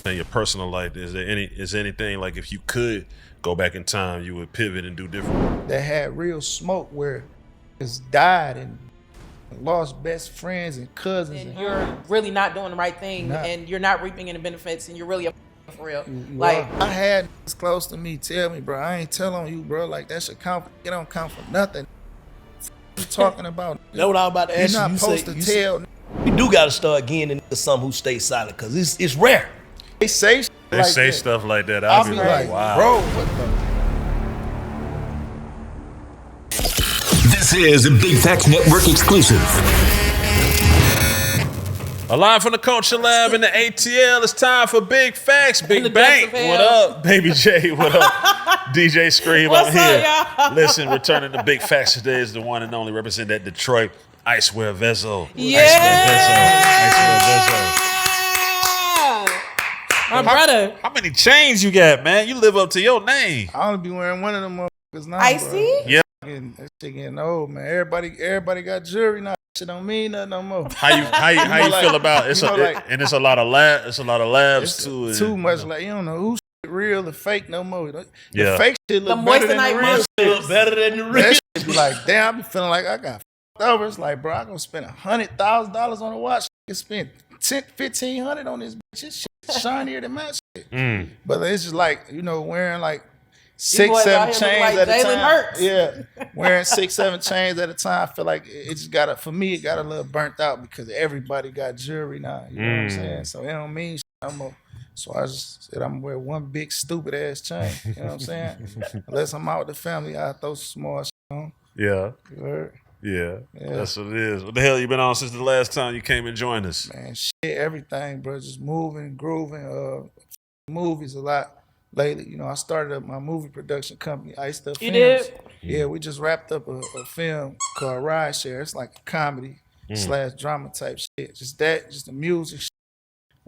in your personal life, is anything like if you could go back in time, you would pivot and do different? That had real smoke where it's died and lost best friends and cousins. And you're really not doing the right thing, and you're not reaping any benefits, and you're really a for real. Like I had this close to me tell me, bro, I ain't tell on you, bro. Like that should count. It don't count for nothing. You talking about? That's what I was about to ask you. You're not supposed to tell. You do got to start getting into some who stay silent because it's rare. They say stuff like that. I'll be like, wow, bro, what the? This is a Big Facts Network exclusive. Alive from the Culture Lab in the ATL. It's time for Big Facts. Big Bank. What up, Baby J? What up, DJ Scream? What's I'm here. up, y'all? Listen, returning to Big Facts today is the one and only represent that Detroit Icewear Vezzo. Yeah. Icewear Vezzo. My brother. How many chains you got, man? You live up to your name. I only be wearing one of them motherfuckers now. Icy? Yeah. That shit getting old, man. Everybody got jewelry now. Shit don't mean nothing no more. How you feel about it? And it's a lot of labs too. Too much like you don't know who's real and fake no more. The Yeah. fake shit look The better than the moissanite real munch shit. Look better than the real. That shit be like, damn, I be feeling like I got f***ed over. It's like, bro, I gonna spend $100,000 on a watch. I can spend $1,500 on this bitch. This shit shinier than my shit. But it's just like, you know, wearing like 6, boys 7 out here chains look like at a Jalen time. Hurts. Yeah, wearing 6, 7 chains at a time. I feel like it just got for me, it got a little burnt out because everybody got jewelry now. You know what I'm saying? So it don't mean shit no more. So I just said I'm gonna wear one big stupid ass chain. You know what I'm saying? Unless I'm out with the family, I throw some small shit on. Yeah. You heard? Yeah, that's what it is. What the hell you been on since the last time you came and joined us? Man, shit, everything, bro. Just moving, grooving. Movies a lot lately. You know, I started up my movie production company, Icewear Vezzo. You did? Yeah, we just wrapped up a film called Rideshare. It's like a comedy / drama type shit. Just the music shit.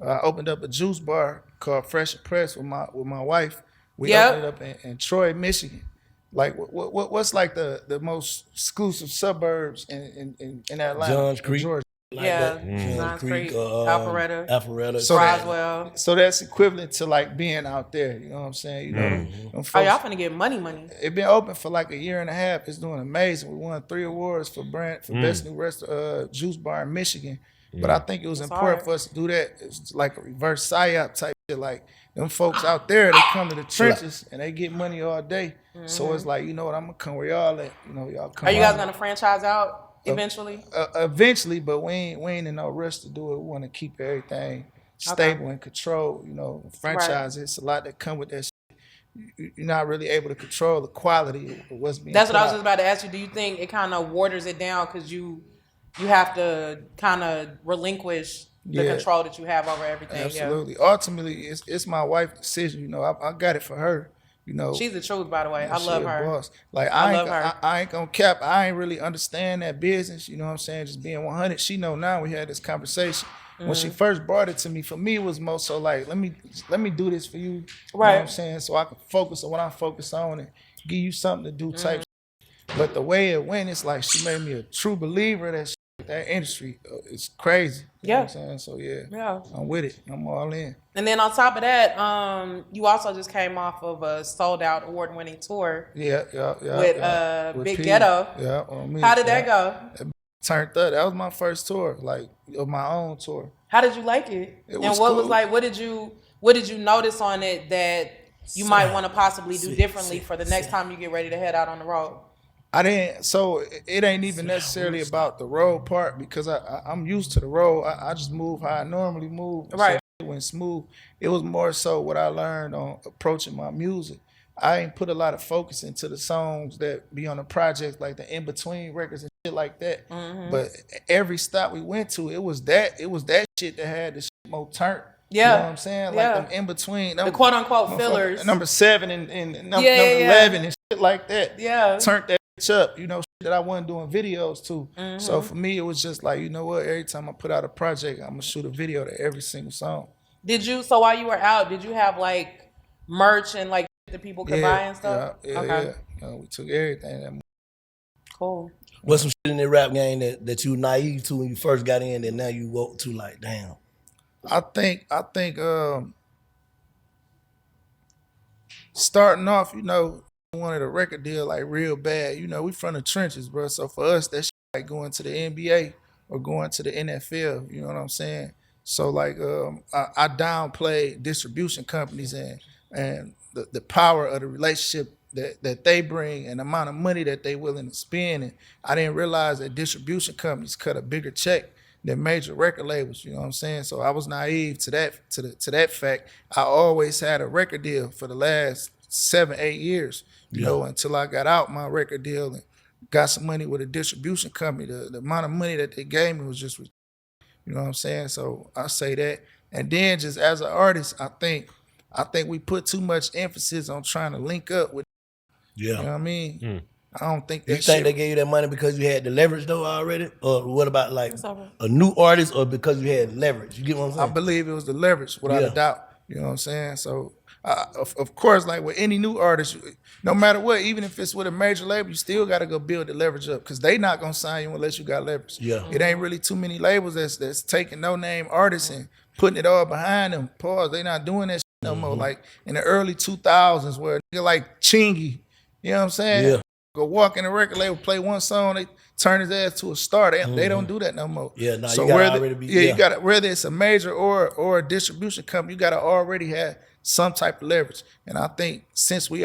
I opened up a juice bar called Fresh and Press with my wife. We opened it up in Troy, Michigan. Like what's like the most exclusive suburbs in Atlanta? Johns Creek. Georgia. Like Yeah. that. Johns Creek, Alpharetta. So Roswell. So that's equivalent to like being out there. You know what I'm saying? You know, them Oh, folks, y'all finna get money. it been open for like a year and a half. It's doing amazing. We won 3 awards for best new juice bar in Michigan. But I think it was important for us to do that. It's like a reverse psyop type shit. Like them folks out there, they come to the trenches and they get money all day. So it's like, you know what, I'm gonna come where y'all at. You know, y'all come. Are you guys gonna franchise out eventually? Eventually, but we ain't in no rush to do it. We want to keep everything stable and controlled. You know, franchise. It's a lot that come with that shit. You're not really able to control the quality of what's being. That's what I was just about to ask you. Do you think it kind of waters it down because you have to kind of relinquish the control that you have over everything? Absolutely. Yeah. Ultimately, it's my wife's decision. You know, I got it for her. You know, she's the truth, by the way. I love her. Boss. Like I ain't gonna cap. I ain't really understand that business. You know what I'm saying? Just being 100. She know now. We had this conversation. When she first brought it to me, for me it was more so like, let me do this for you. You know what I'm saying? So I can focus on what I'm focused on and give you something to do type. But the way it went, it's like she made me a true believer that that industry is crazy. You know what I'm saying? So yeah, I'm with it. I'm all in. And then on top of that, you also just came off of a sold out award-winning tour. With Big Ghetto. Yeah. How did that go? Turned up. That was my first tour, like of my own tour. How did you like it? It was what cool. was like? What did you notice on it that you might want to possibly do differently for the next time you get ready to head out on the road? I didn't. So it ain't even necessarily about the road part because I'm used to the road. I just move how I normally move. Right. So it went smooth. It was more so what I learned on approaching my music. I ain't put a lot of focus into the songs that be on the project, like the in-between records and shit like that. But every stop we went to, it was that shit that had the shit more turned. Yeah. You know what I'm saying? Like them in-between. The quote-unquote fillers. Number 7 and number 11 and shit like that. Yeah. Turned that bitch up, you know, shit that I wasn't doing videos to. So for me, it was just like, you know what? Every time I put out a project, I'm going to shoot a video to every single song. So while you were out, did you have like merch and like that people could buy and stuff? Yeah. We took everything. Cool. What's some shit in the rap game that you naive to when you first got in and now you woke to like, damn? I think starting off, we wanted a record deal like real bad. We from the trenches, bro. So for us, that shit like going to the NBA or going to the NFL. You know what I'm saying? So like, I downplayed distribution companies and the power of the relationship that they bring and the amount of money that they willing to spend. And I didn't realize that distribution companies cut a bigger check than major record labels. You know what I'm saying? So I was naive to that fact. I always had a record deal for the last 7-8 years. You know, until I got out my record deal and got some money with a distribution company. The amount of money that they gave me was just, you know what I'm saying? So I say that. And then just as an artist, I think we put too much emphasis on trying to link up with. You know what I mean? I don't think that. You think they gave you that money because you had the leverage though already, or what about like a new artist, or because you had leverage? You get what I'm saying? I believe it was the leverage, without a doubt. You know what I'm saying? So, of course, like with any new artist, no matter what, even if it's with a major label, you still got to go build the leverage up because they not gonna sign you unless you got leverage. Yeah, it ain't really too many labels that's taking no name artists and putting it all behind them. Pause. They not doing that shit no more. Like in the early 2000s, where a nigga like Chingy, you know what I'm saying? Yeah. Go walk in the record label, play one song, they turn his ass to a star. They don't do that no more. Yeah, no, so you gotta already be. You gotta, whether it's a major or a distribution company, you gotta already have some type of leverage. And I think since we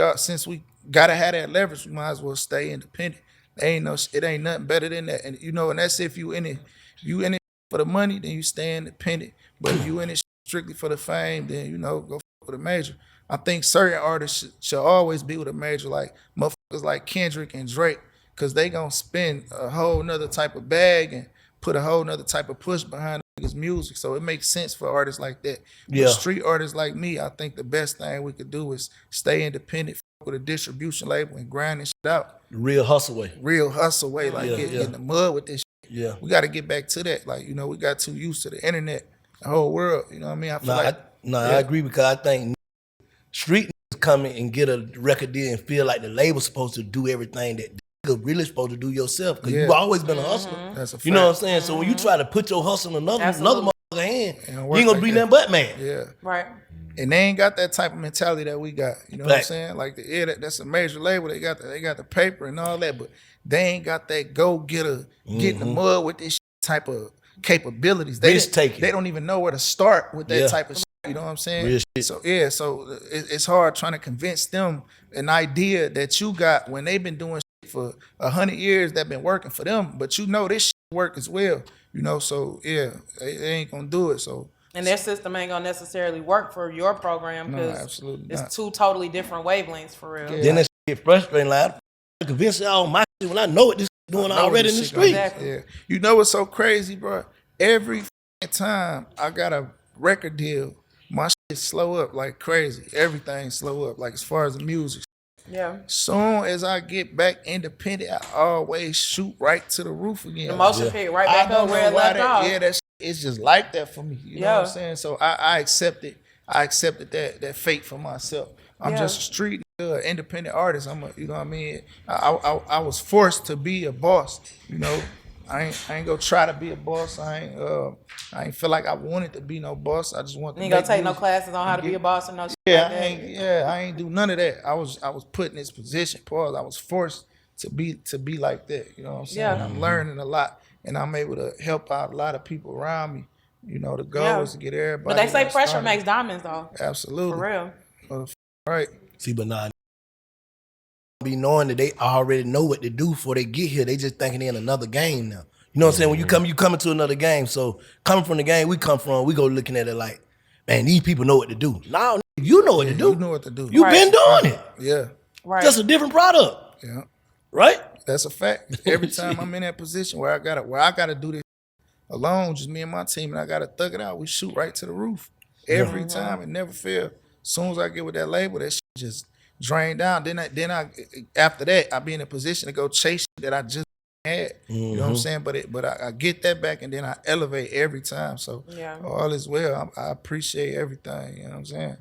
gotta have that leverage, we might as well stay independent. It ain't nothing better than that. And and that's if you in it for the money, then you stay independent. But if you in it strictly for the fame, then go with a major. I think certain artists should always be with a major, like motherfuckers like Kendrick and Drake, because they gonna spend a whole nother type of bag and put a whole nother type of push behind his music. So it makes sense for artists like that. Yeah. But street artists like me, I think the best thing we could do is stay independent with a distribution label and grind this shit out. Real hustle way. Like get in the mud with this shit. Yeah. We got to get back to that. Like, we got too used to the internet, the whole world. You know what I mean? I feel I agree, because I think street niggas come in and get a record deal and feel like the label's supposed to do everything that you're really supposed to do yourself, because you've always been a hustler. That's a fact. You know what I'm saying? So when you try to put your hustle in another motherfucker hand, you ain't gonna like be that. nothing but man. Yeah. Right. And they ain't got that type of mentality that we got. You know what I'm saying? Like that's a major label. They got the paper and all that, but they ain't got that get in the mud with this type of capabilities. They don't even know where to start with that type of shit. You know what I'm saying? Real shit. So it's hard trying to convince them an idea that you got when they've been doing shit for 100 years that been working for them, but this shit work as well. So they ain't gonna do it. So. And their system ain't gonna necessarily work for your program because it's two totally different wavelengths for real. Yeah. Then that shit get frustrating. Like, I convince y'all my shit when I know what this doing already in the street. Exactly. Yeah. You know what's so crazy, bro? Every time I got a record deal, my shit slow up like crazy. Everything slow up, like as far as the music. Yeah. Soon as I get back independent, I always shoot right to the roof again. The motion pick right back up where it left off. Yeah, it's just like that for me. You know what I'm saying? So I accepted that fate for myself. I'm just a street independent artist. You know what I mean? I was forced to be a boss. I ain't gonna try to be a boss. I ain't feel like I wanted to be no boss. I just want to. You ain't gonna take no classes on how to be a boss or no shit Yeah, like that. I ain't do none of that. I was put in this position. Pause. I was forced to be like that. You know what I'm saying? Yeah. I'm learning a lot, and I'm able to help out a lot of people around me. The goal is to get everybody. But they say pressure makes diamonds, though. Absolutely. For real. Right. See, but nah, be knowing that they already know what to do before they get here. They just thinking they in another game now. You know what I'm saying? When you come into another game. So coming from the game we come from, we go looking at it like, man, these people know what to do. Now you know what to do. You know what to do. You've been doing it. Yeah. Right. Just a different product. Yeah. Right? That's a fact. Every time I'm in that position where I gotta do this alone, just me and my team, and I gotta thug it out, we shoot right to the roof. Every time, it never fails. As soon as I get with that label, that shit just drain down. Then I after that, I be in a position to go chase shit that I just had. You know what I'm saying? But I get that back, and then I elevate every time. So all is well. I appreciate everything. You know what I'm saying?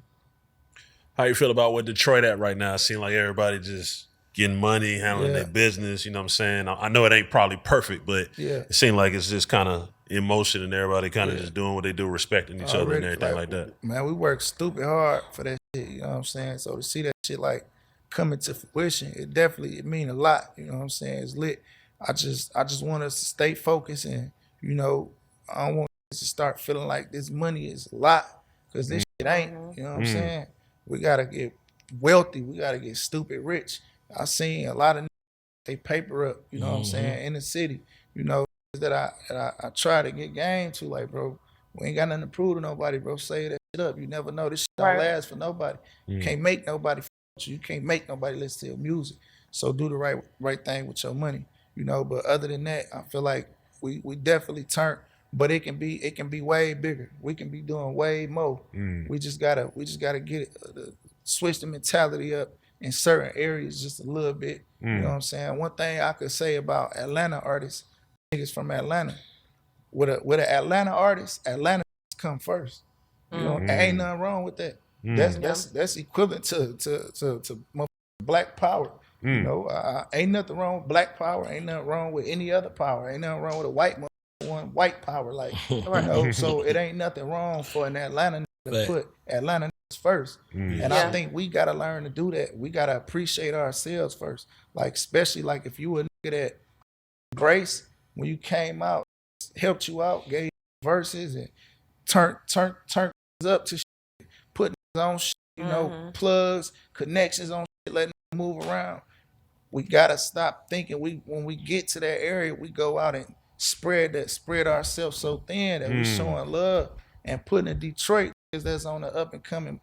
How you feel about where Detroit at right now? It seems like everybody just getting money, handling their business. You know what I'm saying? I know it ain't probably perfect, but it seems like it's just kind of in motion and everybody kind of just doing what they do, respecting each other and everything like that. Man, we work stupid hard for that shit. You know what I'm saying? So to see that shit like coming to fruition, it mean a lot. You know what I'm saying? It's lit. I just want us to stay focused, and you know, I don't want us to start feeling like this money is a lot, because this shit ain't. You know what I'm saying? We gotta get wealthy. We gotta get stupid rich. I seen a lot of they paper up. You know what I'm saying, in the city. You know that I try to get game to, like, bro, we ain't got nothing to prove to nobody, bro. Say that shit up. You never know. This shit don't last for nobody. You can't make nobody f you. You can't make nobody listen to your music. So do the right thing with your money. You know, but other than that, I feel like we definitely turn, but it can be way bigger. We can be doing way more. We just gotta get it, switch the mentality up in certain areas just a little bit. You know what I'm saying? One thing I could say about Atlanta artists, niggas from Atlanta, with an Atlanta artist, Atlanta come first. You know, ain't nothing wrong with that. That's equivalent to black power. You know, ain't nothing wrong with black power. Ain't nothing wrong with any other power. Ain't nothing wrong with a white power. Like, you know, so it ain't nothing wrong for an Atlanta to put Atlanta first. And I think we gotta learn to do that. We gotta appreciate ourselves first. Like, especially like if you were a nigga that Grace, when you came out, helped you out, gave verses and turn up to shit, putting on shit, you know, plugs, connections on shit, letting them move around. We gotta stop thinking when we get to that area, we go out and spread ourselves so thin that we showing love and putting in Detroit that's on the up and coming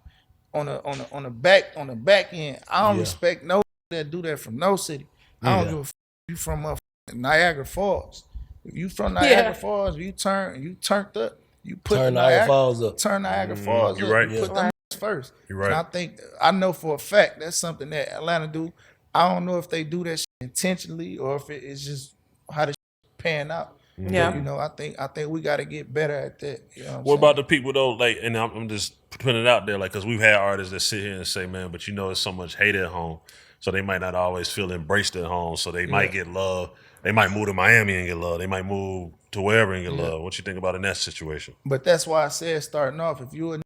on the back end. I don't respect no that do that from no city. I don't give a f you from Niagara Falls. If you from Niagara Falls, you turned up, you put turn Niagara Falls up. Turn Niagara Falls you're up. right. You put them first. You're right. And I know for a fact that's something that Atlanta do. I don't know if they do that shit intentionally or if it is just how the shit pan out. But, you know, I think we got to get better at that. You know what about the people though? Like, and I'm just putting it out there, like, because we've had artists that sit here and say, man, but you know, there's so much hate at home, so they might not always feel embraced at home. So they might get love. They might move to Miami and get love. They might move to wherever and get love. What you think about in that situation? But that's why I said starting off, if you a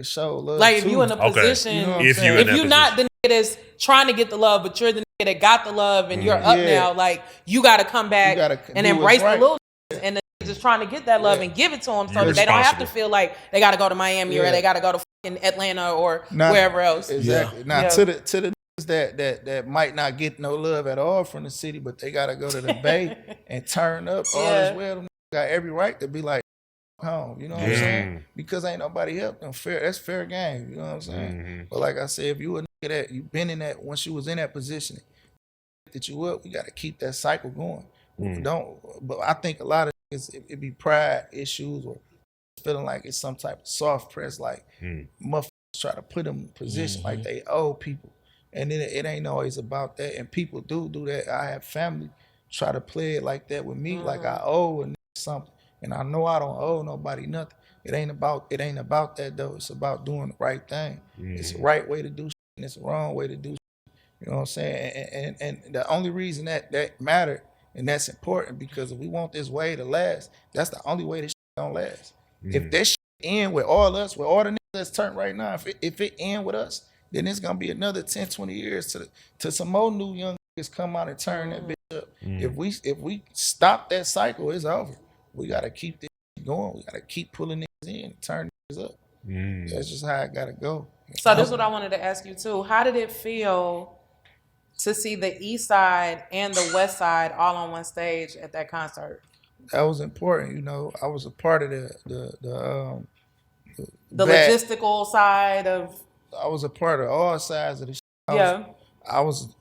show love, like if too, you in a position, you know if you're not the nigga that's trying to get the love, but you're the nigga that got the love and you're up now, like you got to come back and embrace the little and the just trying to get that love and give it to them so that they don't have to feel like they got to go to Miami or they got to go to fucking Atlanta or wherever else. Exactly. Now to the that might not get no love at all from the city, but they got to go to the Bay and turn up all as well. Them got every right to be like home. You know what I'm saying? Because ain't nobody helped them. That's fair game. You know what I'm saying? But like I said, if you a nigga that you been in that, once you was in that position, that you up, we got to keep that cycle going. But I think a lot of it be pride issues or feeling like it's some type of soft press, like motherfuckers try to put them in position like they owe people, and then it ain't always about that. And people do that. I have family try to play it like that with me, like I owe a nigga something, and I know I don't owe nobody nothing. It ain't about that though. It's about doing the right thing. It's the right way to do shit, and it's the wrong way to do shit. You know what I'm saying? And the only reason that mattered. And that's important because if we want this way to last, that's the only way this shit don't last. If that shit end with all us, with all the niggas that's turned right now, if it end with us, then it's gonna be another 10, 20 years to some more new young niggas come out and turn that bitch up. If we stop that cycle, it's over. We gotta keep this shit going. We gotta keep pulling niggas in and turn niggas up. That's just how it gotta go. So this is what I wanted to ask you too. How did it feel to see the East Side and the West Side all on one stage at that concert? That was important, you know. I was a part of the logistical side of. I was a part of all sides of the. I was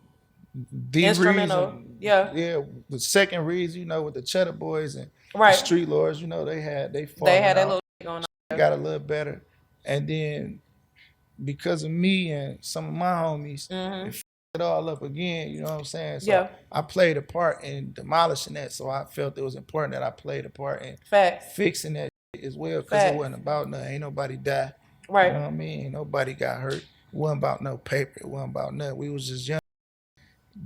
the instrumental. Reason, the second reason, you know, with the Cheddar Boys and the Street Lords, you know, they had that little going on. They got a little better, and then because of me and some of my homies. It all up again, you know what I'm saying? So I played a part in demolishing that, so I felt it was important that I played a part in fixing that as well, because it wasn't about nothing. Ain't nobody died. Right. You know what I mean? Nobody got hurt. It wasn't about no paper. It wasn't about nothing. We was just young,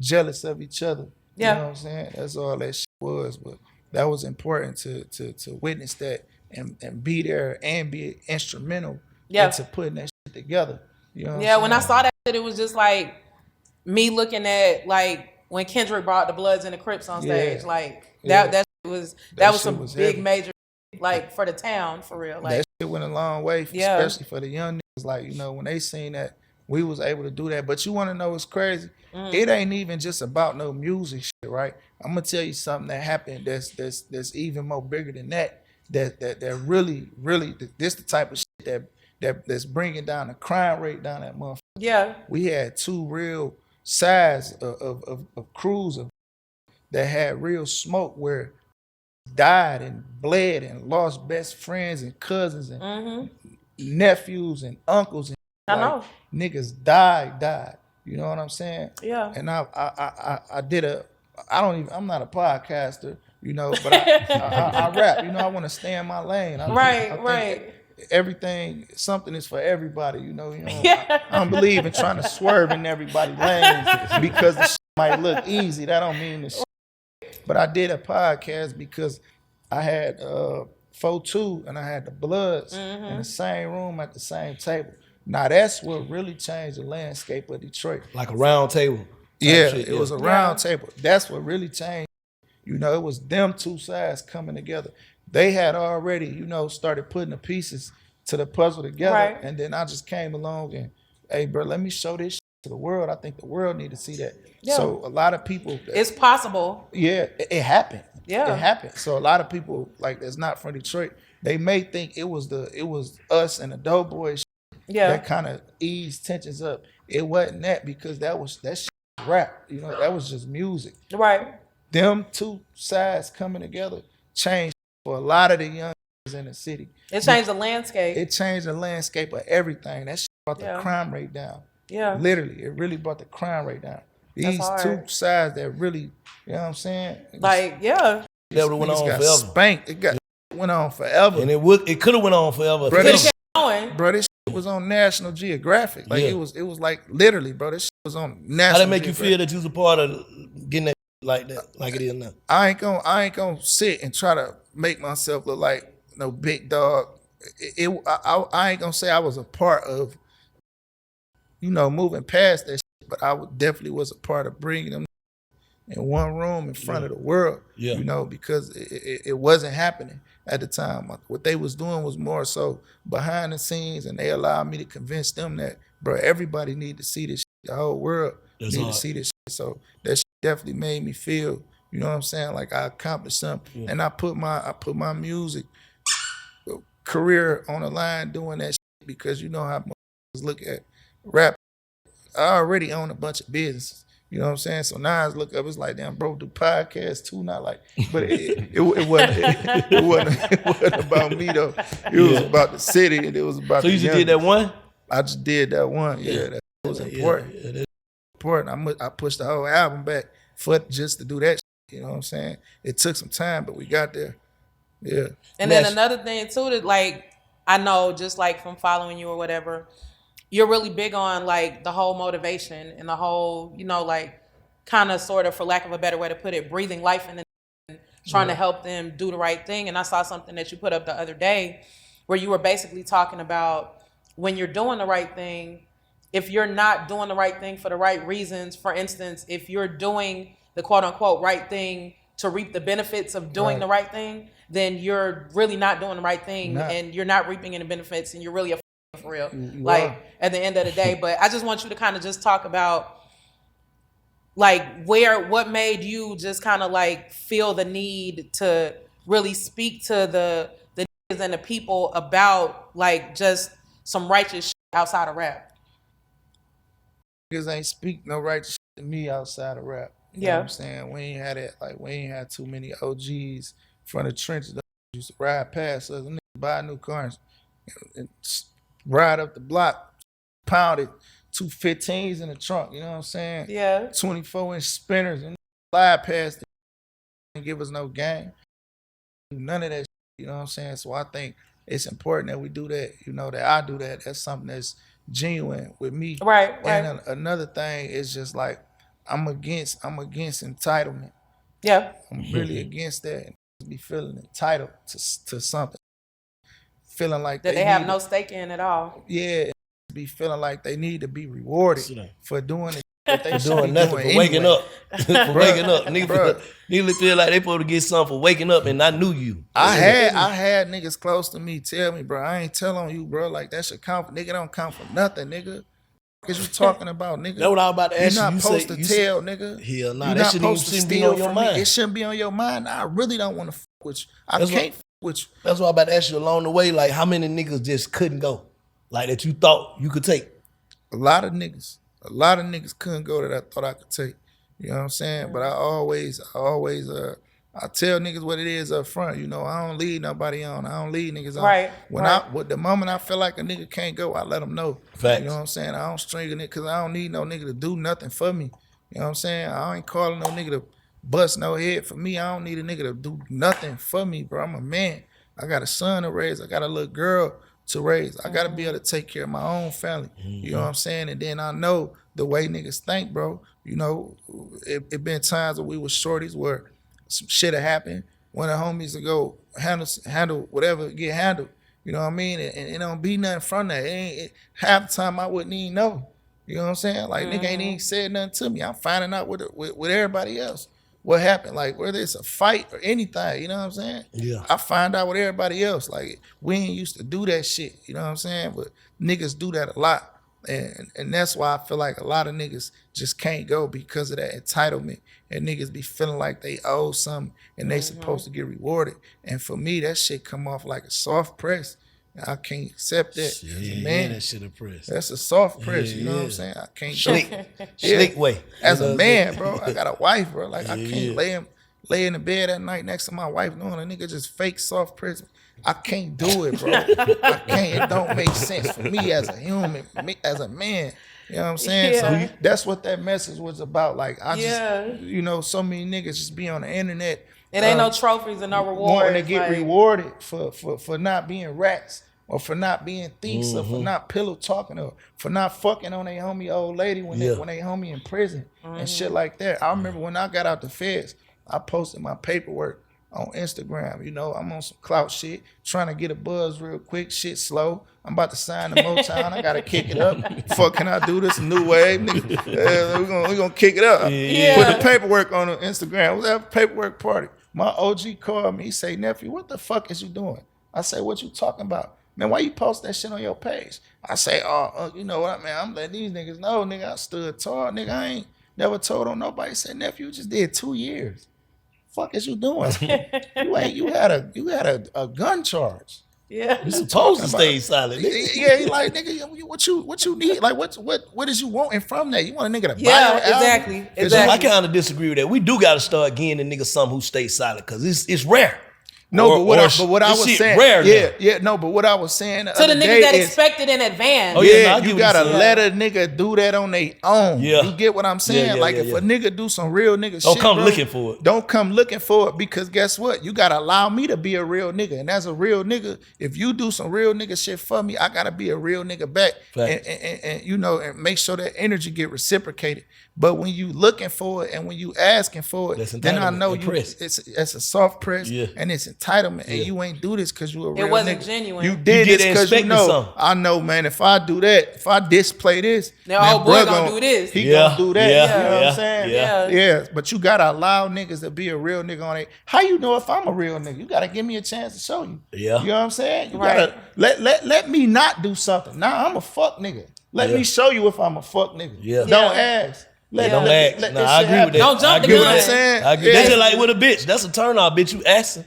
jealous of each other. You know what I'm saying? That's all that shit was. But that was important to witness that and be there and be instrumental into putting that shit together. You know what I'm saying? When I saw that it was just like me looking at like when Kendrick brought the Bloods and the Crips on stage, like that was some big heavy. Major like for the town for real. Like that shit went a long way, especially for the young niggas. Like, you know, when they seen that we was able to do that. But you want to know what's crazy? It ain't even just about no music shit, right? I'm gonna tell you something that happened that's even more bigger than that. That really this the type of shit that's bringing down the crime rate down that motherfucker. Yeah, we had 2 real sides of crews that had real smoke where died and bled and lost best friends and cousins and nephews and uncles. And I know niggas died. You know what I'm saying? Yeah. And I did I'm not a podcaster, you know, but I rap. You know, I want to stay in my lane. Right. Everything, something is for everybody, you know. I don't believe in trying to swerve in everybody's lanes because the shit might look easy. That don't mean the shit. But I did a podcast because I had 4-2 and I had the Bloods in the same room at the same table. Now that's what really changed the landscape of Detroit. Like a round table. Yeah, it was a round table. That's what really changed. You know, it was them 2 sides coming together. They had already, you know, started putting the pieces to the puzzle together. Right. And then I just came along and, hey, bro, let me show this shit to the world. I think the world need to see that. Yeah. So a lot of people. It's possible. Yeah, it happened. Yeah. It happened. So a lot of people, like, that's not from Detroit, they may think it was us and the Doughboys that kind of eased tensions up. It wasn't that, because that shit was rap. You know, that was just music. Right. Them 2 sides coming together changed for a lot of the young in the city. It changed the landscape. It changed the landscape of everything. That shit brought the crime rate down. Yeah. Literally, it really brought the crime rate down. These 2 sides that really, you know what I'm saying? Like, that would have went on forever. Spanked. It went on forever. And it could have went on forever. Bro, this shit was on National Geographic. Like, it was like literally, bro, this shit was on National Geographic. How did it make you feel that you was a part of getting that like that, like it is now? I ain't gonna sit and try to make myself look like no big dog. I ain't gonna say I was a part of, you know, moving past that shit, but I definitely was a part of bringing them in one room in front of the world, you know, because it wasn't happening at the time. What they was doing was more so behind the scenes, and they allowed me to convince them that, bro, everybody need to see this shit. The whole world need to see this shit. So that shit definitely made me feel, you know what I'm saying, like I accomplished something. And I put my music career on the line doing that shit, because you know how motherfuckers look at rap. I already own a bunch of businesses. You know what I'm saying? So now I look up, it's like, damn, bro, do podcasts too? Not like, but it wasn't about me though. It was about the city, and it was about. So you just did that one? I just did that one. Yeah, that was important. Yeah, important. I pushed the whole album back for just to do that shit, you know what I'm saying? It took some time, but we got there. Yeah. And then another thing too, that like, I know just like from following you or whatever, you're really big on like the whole motivation and the whole, you know, like kind of sort of, for lack of a better way to put it, breathing life in and trying to help them do the right thing. And I saw something that you put up the other day where you were basically talking about when you're doing the right thing, if you're not doing the right thing for the right reasons, for instance, if you're doing the quote unquote right thing to reap the benefits of doing the right thing, then you're really not doing the right thing and you're not reaping any benefits, and you're really a for real. Like at the end of the day. But I just want you to kind of just talk about like what made you just kind of like feel the need to really speak to the niggas and the people about like just some righteous shit outside of rap. Niggas ain't speak no righteous shit to me outside of rap. You know what I'm saying? We ain't had it, like we ain't had too many OGs from the trenches that used to ride past us and buy new cars and ride up the block, pounded 2 15s in the trunk, you know what I'm saying? Yeah. 24-inch spinners and fly past it and give us no game. None of that shit, you know what I'm saying? So I think it's important that we do that, you know, that I do that. That's something that's genuine with me. Right. And another thing is just like, I'm against entitlement. Yeah. I'm really against that. Be feeling entitled to something. Feeling like that they have no stake in at all. Yeah, be feeling like they need to be rewarded for doing it. That they doing nothing for waking up. For waking up. Niggas feel like they supposed to get something for waking up and I knew you. I had niggas close to me tell me, bro, I ain't telling you, bro, like that should count. Nigga don't count for nothing, nigga. What you talking about, nigga? That's what I was about to ask you. You're not supposed to tell, nigga. Hell nah, you're that shouldn't be on your mind. It shouldn't be on your mind. I really don't want to fuck with you. I can't fuck with you. That's what I'm about to ask you along the way. Like, how many niggas just couldn't go? Like, that you thought you could take? A lot of niggas couldn't go that I thought I could take. You know what I'm saying? But I always I tell niggas what it is up front. You know, I don't lead nobody on. I don't lead niggas on. Right. The moment I feel like a nigga can't go, I let them know. Facts. You know what I'm saying? I don't string a nigga because I don't need no nigga to do nothing for me. You know what I'm saying? I ain't calling no nigga to bust no head for me. I don't need a nigga to do nothing for me, bro. I'm a man. I got a son to raise. I got a little girl to raise. I gotta be able to take care of my own family. You know what I'm saying? And then I know the way niggas think, bro. You know, it been times where we was shorties where some shit had happened. One of the homies to go handle whatever get handled. You know what I mean? And it don't be nothing from that. Half the time I wouldn't even know. You know what I'm saying? Like nigga ain't even said nothing to me. I'm finding out with everybody else what happened. Like whether it's a fight or anything, you know what I'm saying? Yeah. I find out with everybody else. Like we ain't used to do that shit. You know what I'm saying? But niggas do that a lot. And that's why I feel like a lot of niggas just can't go because of that entitlement. And niggas be feeling like they owe something and they supposed to get rewarded. And for me, that shit come off like a soft press. I can't accept that. Man, that shit a press. That's a soft press, you know what I'm saying? I can't Slick way. As a man, bro, I got a wife, bro. Like I can't lay in the bed at night next to my wife knowing a nigga just fake soft press. I can't do it, bro. I can't. It don't make sense for me as a human, as a man. You know what I'm saying? Yeah. So that's what that message was about. Like I just, you know, so many niggas just be on the internet. It ain't no trophies and no rewards. Wanting to get rewarded for not being rats or for not being thieves or for not pillow talking or for not fucking on a homie old lady when they homie in prison and shit like that. I remember when I got out the feds, I posted my paperwork on Instagram. You know, I'm on some clout shit, trying to get a buzz real quick. Shit slow. I'm about to sign the Motown. I gotta kick it up. Fuck, can I do this? New wave, nigga. We gonna kick it up. Put the paperwork on Instagram. Was that a paperwork party? My OG called me. He say, nephew, what the fuck is you doing? I say, what you talking about? Man, why you post that shit on your page? I say, you know what, man? I'm letting these niggas know, nigga. I stood tall, nigga. I ain't never told on nobody. Say, nephew, you just did 2 years. Fuck is you doing? You had a gun charge. Yeah, you supposed to stay silent. Yeah, he like, nigga, what you need? Like what is you wanting from that? You want a nigga to buy your album? Exactly. I kind of disagree with that. We do got to start getting the nigga some who stay silent because it's rare. No, but what I was saying, rare no, but what I was saying to the niggas that expect it in advance. You gotta let a nigga do that on their own. Yeah. You get what I'm saying? If a nigga do some real nigga shit, don't come looking for it. Don't come looking for it because guess what? You gotta allow me to be a real nigga, and as a real nigga, if you do some real nigga shit for me, I gotta be a real nigga back, and you know, and make sure that energy get reciprocated. But when you looking for it and when you asking for it, then I know it's a soft press and it's entitlement, and you ain't do this because you a real nigga. It wasn't genuine. You did this because you know. I know, man. If I do that, if I display this, now old boy gonna do this. He gonna do that. Yeah. You know what I'm saying? Yeah. But you gotta allow niggas to be a real nigga on it. How you know if I'm a real nigga? You gotta give me a chance to show you. Yeah. You know what I'm saying? You gotta let me not do something. Nah, I'm a fuck nigga. Let me show you if I'm a fuck nigga. Yeah. Don't ask. Don't ask. I agree with that. Don't jump the gun. What I'm saying? I agree. That's just like with a bitch. That's a turn off, bitch. You asking.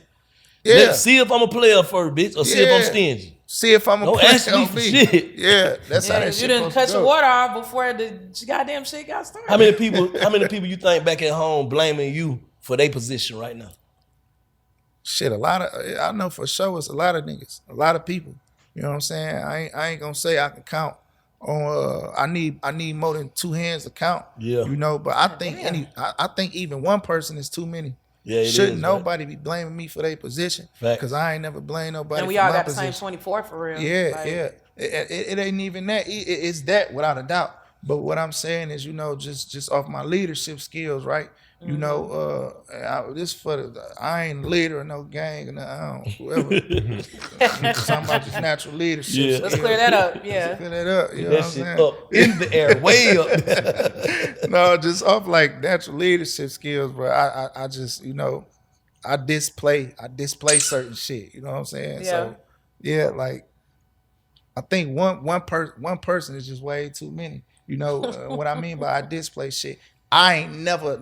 Let's see if I'm a player first, bitch, or see if I'm stingy. See if I'm a player. Don't ask me for shit. Yeah, that's how that shit. You didn't cut your water off before the goddamn shit got started. How many people you think back at home blaming you for their position right now? Shit, a lot of, I know for sure it's a lot of niggas, a lot of people. You know what I'm saying? I ain't gonna say I can count on. I need more than 2 hands to count. Yeah. You know, but I think even one person is too many. Yeah, shouldn't nobody be blaming me for their position? Because I ain't never blamed nobody. And we for all my got position. the same 24 for real. Yeah, yeah. It ain't even that. It's that without a doubt. But what I'm saying is, just off my leadership skills, right? This I ain't leader of no gang, and I don't whoever. I'm talking about just natural leadership. Yeah. Let's clear that up. Yeah, let's clear that up. You know what I'm saying? Up in the air, way up. No, just off like natural leadership skills, bro. I just I display certain shit. You know what I'm saying? Yeah. So yeah, like I think one person is just way too many. What I mean by I display shit. I ain't never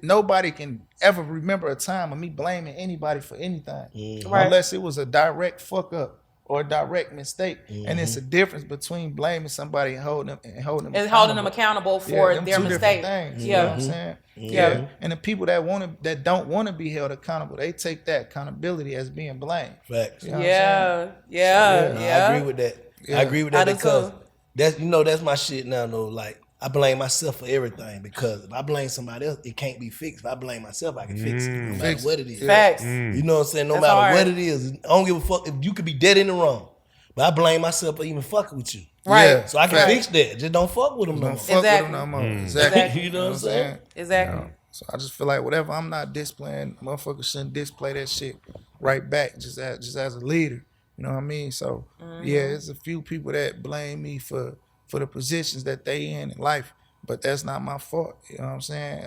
nobody can ever remember a time of me blaming anybody for anything, unless it was a direct fuck up or a direct mistake. And it's a difference between blaming somebody and holding them accountable for their mistake. Things, you know what I'm saying? Yeah. And the people that don't want to be held accountable, they take that accountability as being blamed. Facts. You know I agree with that. I agree with that because that's my shit now though. Like I blame myself for everything because if I blame somebody else, it can't be fixed. If I blame myself, I can fix it no matter what it is. Facts. You know what I'm saying? No matter what it is, I don't give a fuck if you could be dead in the wrong. But I blame myself for even fucking with you. Right. Yeah. So I can fix that. Just don't fuck with them no more. Fuck with them no more. Exactly. You know what I'm saying? Exactly. So I just feel like whatever I'm not displaying, motherfuckers shouldn't display that shit right back just as a leader. You know what I mean? So yeah, there's a few people that blame me for the positions that they in life. But that's not my fault. You know what I'm saying?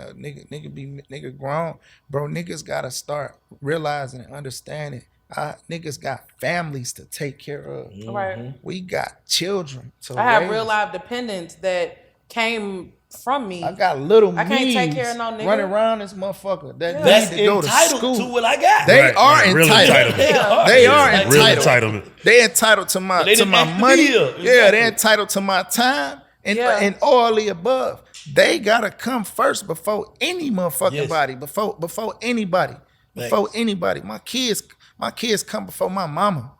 Nigga grown. Bro, niggas gotta start realizing and understanding. Niggas got families to take care of. Right. We got children to I have raise. real life dependents that came from me. I got little I can't take care of no nigga. running around this motherfucker That's need to go to entitled school. to what I got. They are entitled. Real entitlement. They are Real entitled. entitlement. They entitled to my money. Exactly. Yeah, they entitled to my time and all the above. They gotta come first before any motherfucking body. Before anybody. Before anybody. My kids come before my mama.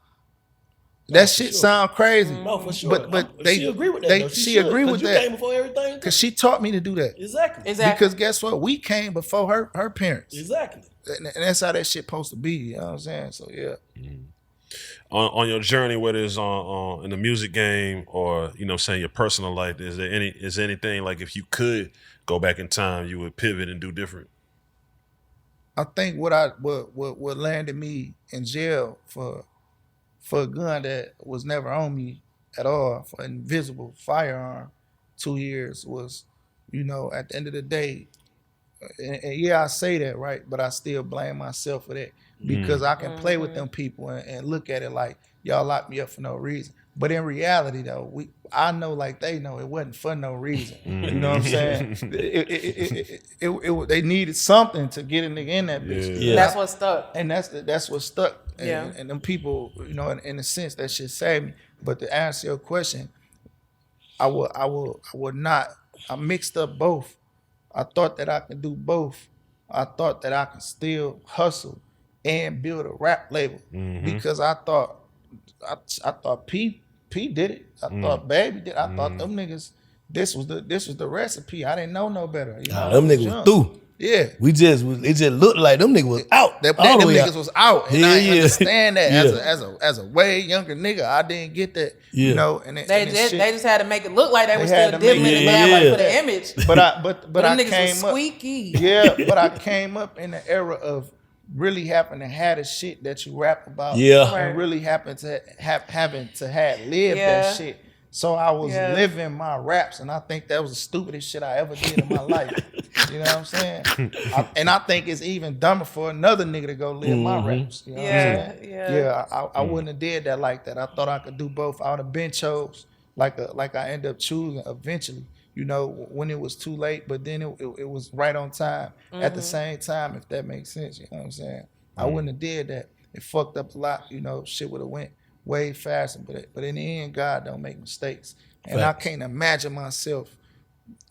That shit sound crazy. No, for sure. But she agree with that. She agree with that. You came before everything. Because she taught me to do that. Exactly. Because guess what? We came before her parents. Exactly. And that's how that shit supposed to be. You know what I'm saying? So yeah. On your journey, whether it's on in the music game or your personal life, is there anything like if you could go back in time, you would pivot and do different? I think what landed me in jail for a gun that was never on me at all, for an invisible firearm, 2 years was, at the end of the day, and yeah, I say that, right? But I still blame myself for that because I can play with them people and look at it like, y'all locked me up for no reason. But in reality, though, I know like they know it wasn't for no reason. You know what I'm saying? They needed something to get a nigga in that bitch. Yeah. That's what stuck. And that's what stuck. Yeah. And them people, in a sense, that shit saved me. But to answer your question, I would not. I mixed up both. I thought that I could do both. I thought that I could still hustle and build a rap label because I thought P did it. I thought Baby did. I thought them niggas. This was the recipe. I didn't know no better. Them niggas was through. Yeah, it just looked like them niggas was out. Them niggas was out, and I understand that as a way younger nigga, I didn't get that. And they just had to make it look like they were still dipping in the bag for the image. But them I niggas came was squeaky. But I came up in the era of really having to have the shit that you rap about. And really having to have lived that shit. So I was living my raps, and I think that was the stupidest shit I ever did in my life. You know what I'm saying? And I think it's even dumber for another nigga to go live my raps. You know what I'm saying? I wouldn't have did that like that. I thought I could do both. I would have been chose like I ended up choosing eventually. When it was too late, but then it was right on time at the same time, if that makes sense. You know what I'm saying? I wouldn't have did that. It fucked up a lot. Shit would have went way faster. But in the end, God don't make mistakes. And I can't imagine myself,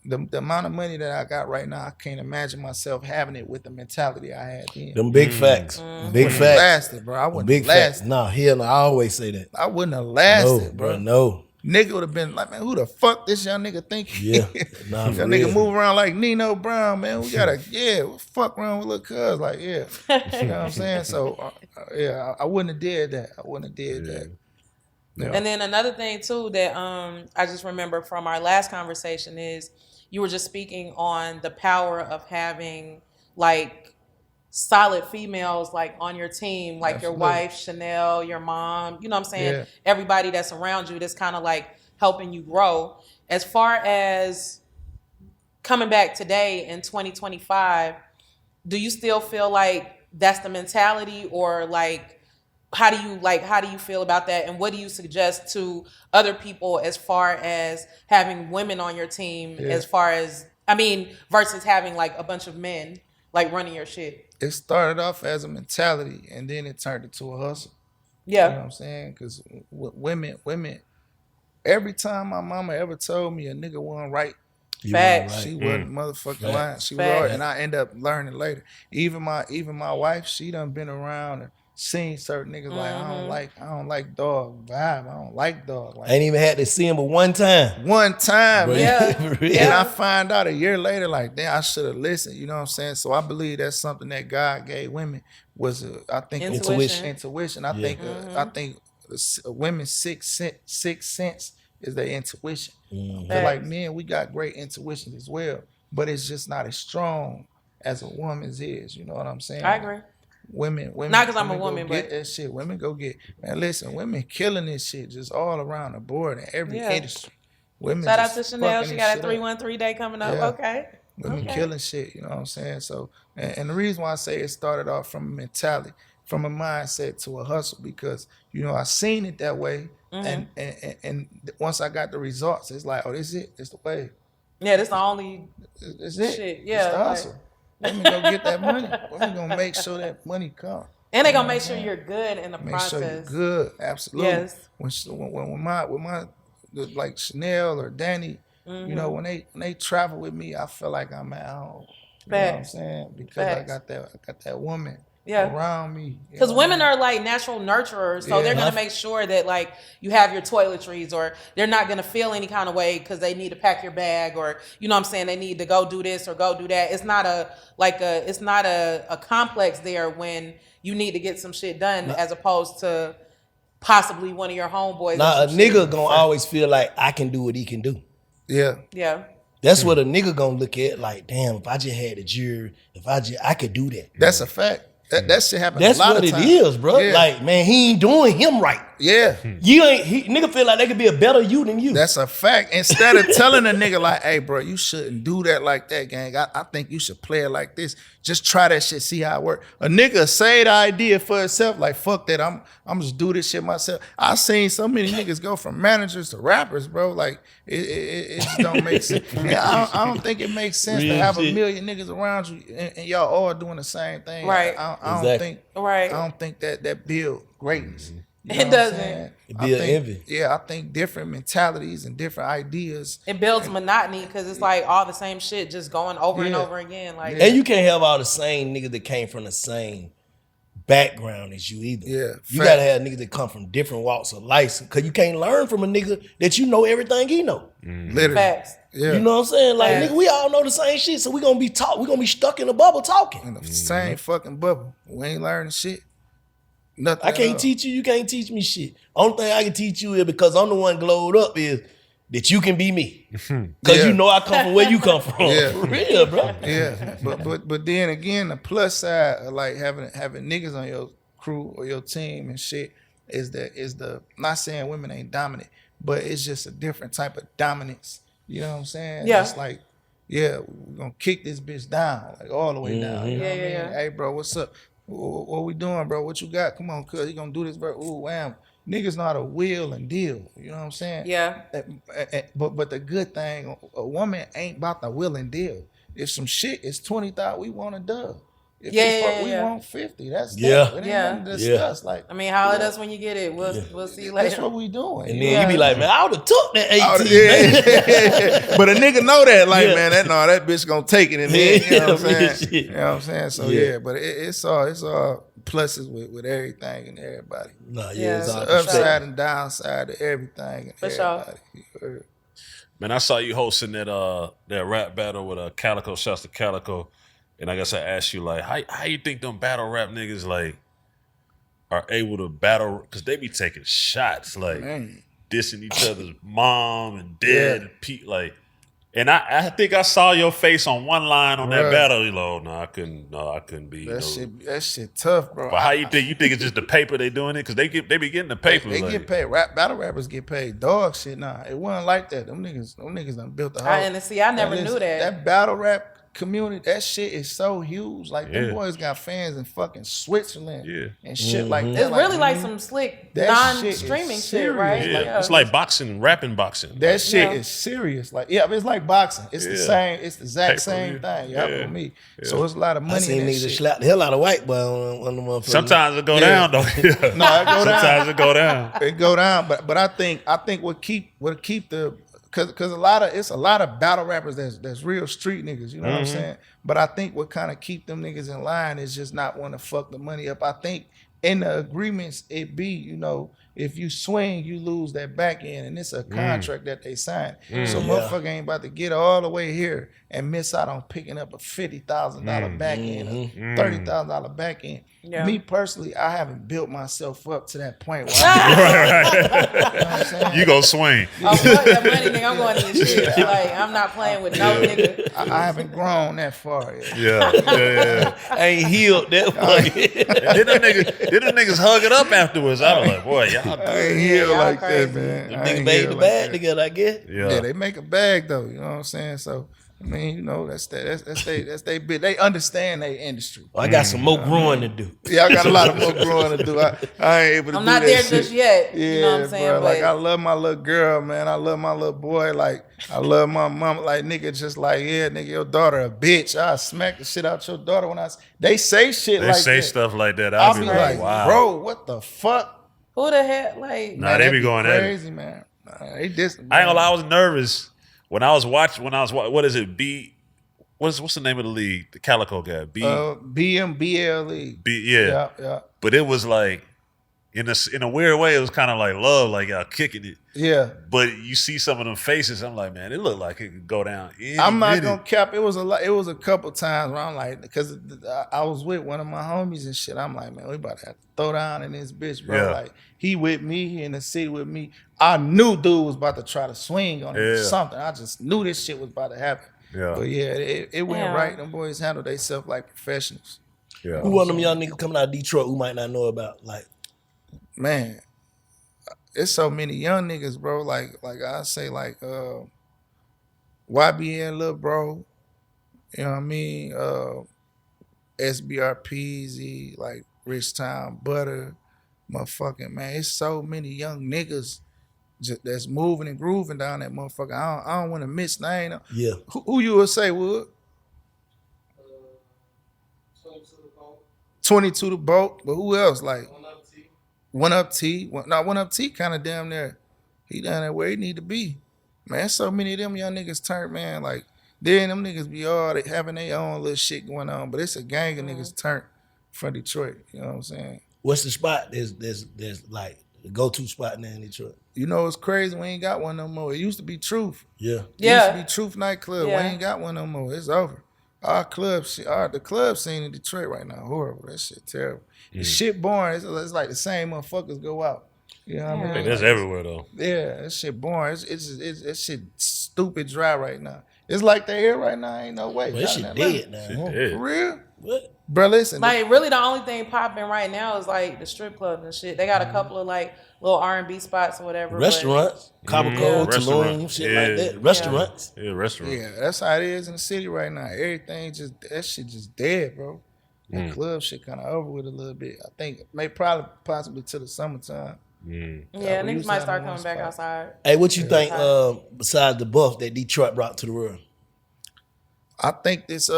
the amount of money that I got right now, I can't imagine myself having it with the mentality I had then. Them big facts. Big facts. Lasted, bro. I wouldn't have lasted. No, hell no. I always say that. I wouldn't have lasted, bro. No. Nigga would have been like, man, who the fuck this young nigga think? Yeah. Nah, young nigga move around like Nino Brown, man. We gotta, what fuck around with little cuz, like, You know what I'm saying? So, I wouldn't have did that. I wouldn't have did that. Yeah. And then another thing too that I just remember from our last conversation is you were just speaking on the power of having like solid females like on your team, like Absolutely. Your wife, Chanel, your mom, you know what I'm saying? Yeah. Everybody that's around you that's kind of like helping you grow. As far as coming back today in 2025, do you still feel like that's the mentality, or like how do you feel about that, and what do you suggest to other people as far as having women on your team, as far as versus having like a bunch of men like running your shit? It started off as a mentality and then it turned into a hustle. Yeah. You know what I'm saying? Because women, every time my mama ever told me a nigga wasn't right, she wasn't motherfucking lying. She was right, and I end up learning later. Even my wife, she done been around and seen certain niggas like I don't like dog vibe. I don't like dog. Like, I ain't even had to see him but one time. Man. And I find out a year later, like, damn, I should have listened. You know what I'm saying? So I believe that's something that God gave women was I think intuition. I think women's sixth sense is their intuition. I feel like men, we got great intuition as well, but it's just not as strong as a woman's is. You know what I'm saying? I agree. Women, not because I'm a woman, but get that shit. Women go get, man. Listen, women killing this shit just all around the board in every industry. Women shout out to Chanel. She got a 313 day coming up. Yeah. Okay. Women killing shit. You know what I'm saying? So, and the reason why I say it started off from a mentality, from a mindset to a hustle, because you know I seen it that way, and once I got the results, it's like, oh, this is it. It's the way. Yeah, that's the only. It's it. Shit. Yeah, it's the hustle. Women go get that money. Women gonna make sure that money come. And they gonna make sure you're good in the process. Make sure you're good, absolutely. Yes. When my like Chanel or Danny, you know, when they travel with me, I feel like I'm at home. You know what I'm saying? Because I got that woman around me. Because women are like natural nurturers, so they're gonna make sure that like you have your toiletries, or they're not gonna feel any kind of way because they need to pack your bag, or you know what I'm saying, they need to go do this or go do that. It's not a complex there when you need to get some shit done, as opposed to possibly one of your homeboys. Now a nigga gonna always feel like I can do what he can do. Yeah. Yeah. That's what a nigga gonna look at, like, damn, if I just had the jury, I could do that. That's a fact. That shit happens a lot of times. That's what it is, bro. Yeah. Like, man, he ain't doing him right. Yeah. Nigga feel like they could be a better you than you. That's a fact. Instead of telling a nigga like, hey, bro, you shouldn't do that like that, gang. I think you should play it like this. Just try that shit, see how it works. A nigga say the idea for itself, like, fuck that, I'm just do this shit myself. I seen so many niggas go from managers to rappers, bro. Like, it just don't make sense. I don't think it makes sense to have a million niggas around you and y'all all doing the same thing. Right. I don't think that build greatness. You know it doesn't. It builds envy. Yeah, I think different mentalities and different ideas. It builds monotony because it's like all the same shit just going over and over again. Like, and you can't have all the same niggas that came from the same background as you either. Yeah, you gotta have niggas that come from different walks of life, because you can't learn from a nigga that you know everything he know. Literally. Facts. Yeah. You know what I'm saying? Like, nigga, we all know the same shit, so we gonna be stuck in a bubble talking. In the same fucking bubble. We ain't learning shit. Nothing. I can't teach you can't teach me shit. Only thing I can teach you is, because I'm the one glowed up, is that you can be me. Because you know I come from where you come from. Yeah. For real, bro. Yeah. But then again, the plus side of like having niggas on your crew or your team and shit is the not saying women ain't dominant, but it's just a different type of dominance. You know what I'm saying? Yeah. It's like, we're gonna kick this bitch down, like all the way down. You know what I mean? Hey, bro, what's up? What we doing, bro? What you got? Come on, cuz you gonna do this, bro? Ooh, wham. Niggas know how to wheel and deal. You know what I'm saying? Yeah. But the good thing, a woman ain't about the wheel and deal. If some shit is 20,000, we want a dub. If we want 50. That's that. It ain't nothing to discuss. Like, I mean, holler at us when you get it. We'll see you later. That's what we doing. And then you be like, man, I would have took that 18. But a nigga know that, like, man, that bitch gonna take it in there. You know what I'm saying? You know what I'm saying? So but it's all pluses with everything and everybody. It's all upside and downside to everything and everybody. Sure. Man, I saw you hosting that rap battle with Calico. Shouts to Calico. And I guess I asked you, like, how you think them battle rap niggas, like, are able to battle because they be taking shots like dissing each other's mom and dad and like. And I think I saw your face on one line on that battle. You know, I couldn't be. That shit tough, bro. But how you think? You think it's just the paper they doing it? Because they be getting the paper. They get paid. Battle rappers get paid. Dog shit, nah. It wasn't like that. Them niggas done built the whole. And see, I never knew that. That battle rap community, that shit is so huge. Like them boys got fans in fucking Switzerland and shit like that. It's really like some slick non-streaming shit, right? Yeah. It's like boxing, rapping boxing. That shit is serious. Like it's like boxing. It's the same. It's the exact same thing. For me. So it's a lot of money. I seen niggas slap the hell out of white boy on the motherfucker. Sometimes it go down though. No, it go down. Sometimes it go down. It go down. But I think what keep the Cause it's a lot of battle rappers that's real street niggas, you know what I'm saying? But I think what kind of keep them niggas in line is just not want to fuck the money up. I think in the agreements it be, you know, if you swing, you lose that back end, and it's a contract that they signed. So motherfucker ain't about to get all the way here and miss out on picking up a $50,000 back end, a $30,000 back end. Yeah. Me personally, I haven't built myself up to that point where you gonna swing. Oh, fuck that money, nigga. I'm going to this shit. Like, I'm not playing with no nigga. I haven't grown that far yet. Yeah. I ain't healed that way. Did them niggas hug it up afterwards? I was like, boy, y'all I ain't healed like that, man. Niggas made the bag together, I guess. Yeah, they make a bag though. You know what I'm saying? So. I mean, you know, that's they bit. They understand their industry. I got some more growing to do. Yeah, I got a lot of more growing to do. I ain't able to I'm do not that there shit. just yet. Yeah, you know what I'm saying? Bro, like I love my little girl, man. I love my little boy. Like I love my mom. Like nigga, just like nigga, your daughter a bitch. I smack the shit out your daughter when they say shit like that. They say stuff like that. I'll be like, wow, bro, what the fuck? Who the hell? Like, nah, they be going crazy, man. They just. I ain't gonna lie, I was nervous when I was watching. What is it? What's the name of the league? The Calico guy. BMBL league. Yeah. But it was like in a weird way, it was kind of like love, like y'all kicking it. Yeah. But you see some of them faces, I'm like, man, it looked like it could go down. I'm not gonna cap. It was a couple times where I'm like, because I was with one of my homies and shit. I'm like, man, we about to have to throw down in this bitch, bro. Yeah. Like he with me, he in the city with me. I knew dude was about to try to swing on him or something. I just knew this shit was about to happen. Yeah. But yeah, it went right. Them boys handled themselves like professionals. Yeah. Who one of them young niggas coming out of Detroit who might not know about? Like, man, it's so many young niggas, bro. Like I say, like YBN, little bro. You know what I mean? SBRPZ, like Rich Town Butter, motherfucking man. It's so many young niggas that's moving and grooving down that motherfucker. I don't want to miss name. Yeah. Who you would say, Wood? 22 the boat. But who else? Like 1UP T. 1UP kind of damn there. He down there where he need to be. Man, so many of them young niggas turned, man. Like, then them niggas be all they having their own little shit going on. But it's a gang of niggas turned from Detroit. You know what I'm saying? What's the spot? There's like the go-to spot now in Detroit. You know, it's crazy. We ain't got one no more. It used to be Truth. Yeah. It used to be Truth nightclub. Yeah. We ain't got one no more. It's over. The club scene in Detroit right now, horrible. That shit terrible. The shit boring. It's like the same motherfuckers go out. You know what I mean? That's everywhere though. Yeah, that shit boring. It's shit stupid dry right now. It's like they here right now. Ain't no way. Well, that shit dead now. For real? What? Bro, listen. Like, really the only thing popping right now is like the strip clubs and shit. They got a couple of like little R&B spots or whatever. Restaurants. Cabo Tulum, shit like that. Restaurants. Yeah, restaurants. Yeah, that's how it is in the city right now. Everything that shit just dead, bro. The club shit kind of over with a little bit. I think possibly to the summertime. Yeah, niggas might start coming back outside. Hey, what you think besides the buff that Detroit brought to the world? I think this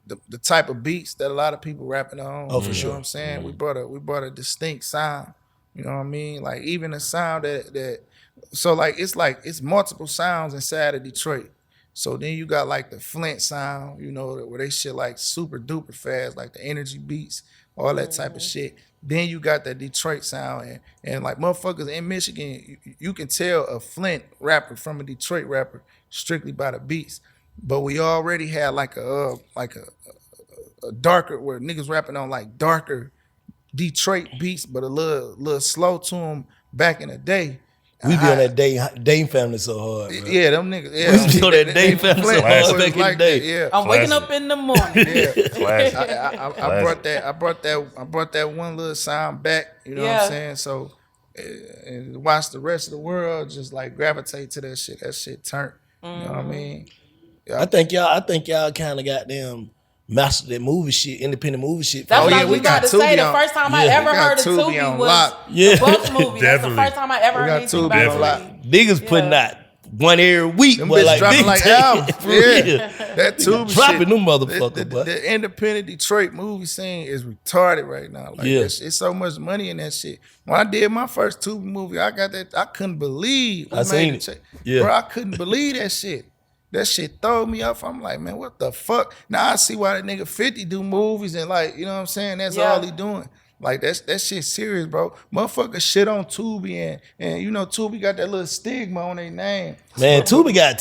the type of beats that a lot of people rapping on. Oh, for sure. You know what I'm saying? We brought a distinct sound. You know what I mean? Like even a sound that so it's multiple sounds inside of Detroit. So then you got like the Flint sound, you know, where they shit like super duper fast, like the energy beats, all that type of shit. Then you got that Detroit sound and like motherfuckers in Michigan, you can tell a Flint rapper from a Detroit rapper strictly by the beats. But we already had like a darker, where niggas rapping on like darker Detroit beats, but a little slow to them back in the day. We be on that Dame family so hard, bro. Yeah, them niggas. Yeah, we be on that Dame family so hard back in the day. Yeah, I'm waking up in the morning. Yeah, Classic. I brought that one little sound back. You know what I'm saying? So, and watch the rest of the world just like gravitate to that shit. That shit turned. You know what I mean? Yeah. I think y'all kind of goddamn mastered that movie shit, independent movie shit. That's what I we was about to say. The first time I ever heard of Tubi was the Buff movie. That's the first time I ever heard anything about Tubi. Niggas putting out one every week, them but like dropping like albums. Yeah, that Tubi dropping shit. them motherfuckers. The independent Detroit movie scene is retarded right now. Like it's so much money in that shit. When I did my first Tubi movie, I got that. I couldn't believe. I seen it. Yeah, bro, I couldn't believe that shit. That shit throw me off. I'm like, man, what the fuck? Now I see why that nigga 50 do movies and like, you know what I'm saying? That's all he doing. Like that shit serious, bro. Motherfuckers shit on Tubi and you know Tubi got that little stigma on their name. Man, Tubi got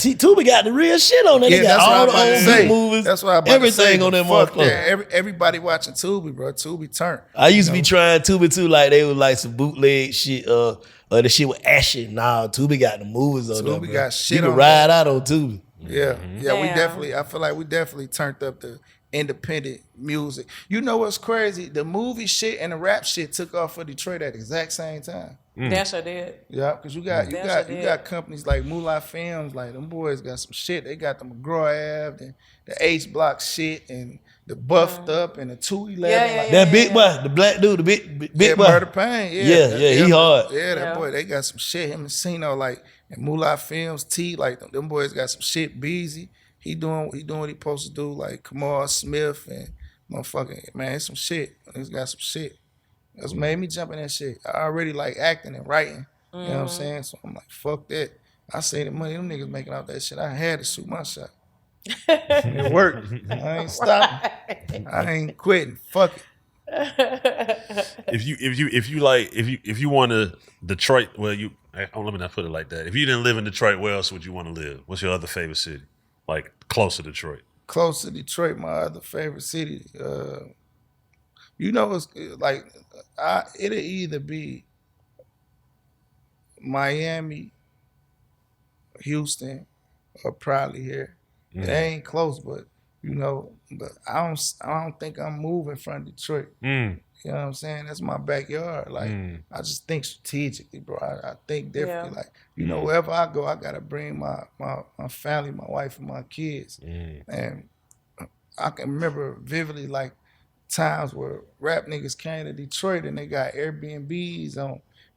the real shit on it. Yeah, they got all the old movies. That's what I everything on that motherfucker. Everybody watching Tubi, bro. Tubi turned. I used to be trying Tubi too, like they was like some bootleg shit. Or the shit with Ashy. Nah, Tubi got the movies on there. Tubi got shit. You can ride out on Tubi. Yeah, I feel like we definitely turned up the independent music. You know what's crazy? The movie shit and the rap shit took off for Detroit at the exact same time. That sure did. Yeah, because you got companies like Moolah Films, like them boys got some shit. They got the McGraw Ave and the H Block shit and the Buffed Up and the 211. That big boy, the black dude, the big boy. Murder Pain. Yeah, he hard. Yeah, that boy, they got some shit. Him and Sino, like, and Moolah Films, T, like them boys got some shit. Beezy, he doing what he supposed to do. Like Kamal Smith and motherfucking man, some shit. He's got some shit. That's what made me jump in that shit. I already like acting and writing. You know what I'm saying? So I'm like, fuck that. I say the money them niggas making out that shit. I had to shoot my shot. It worked. I ain't stopping. I ain't quitting. Fuck it. If you want to Detroit, let me not put it like that. If you didn't live in Detroit, where else would you want to live? What's your other favorite city? Like close to Detroit. Close to Detroit, my other favorite city. You know, it's like it'll either be Miami, Houston, or probably here. It ain't close, but you know, but I don't think I'm moving from Detroit. You know what I'm saying? That's my backyard. Like I just think strategically, bro. I think differently. Yeah. Like, you know, wherever I go, I gotta bring my family, my wife, and my kids. And I can remember vividly like times where rap niggas came to Detroit and they got Airbnbs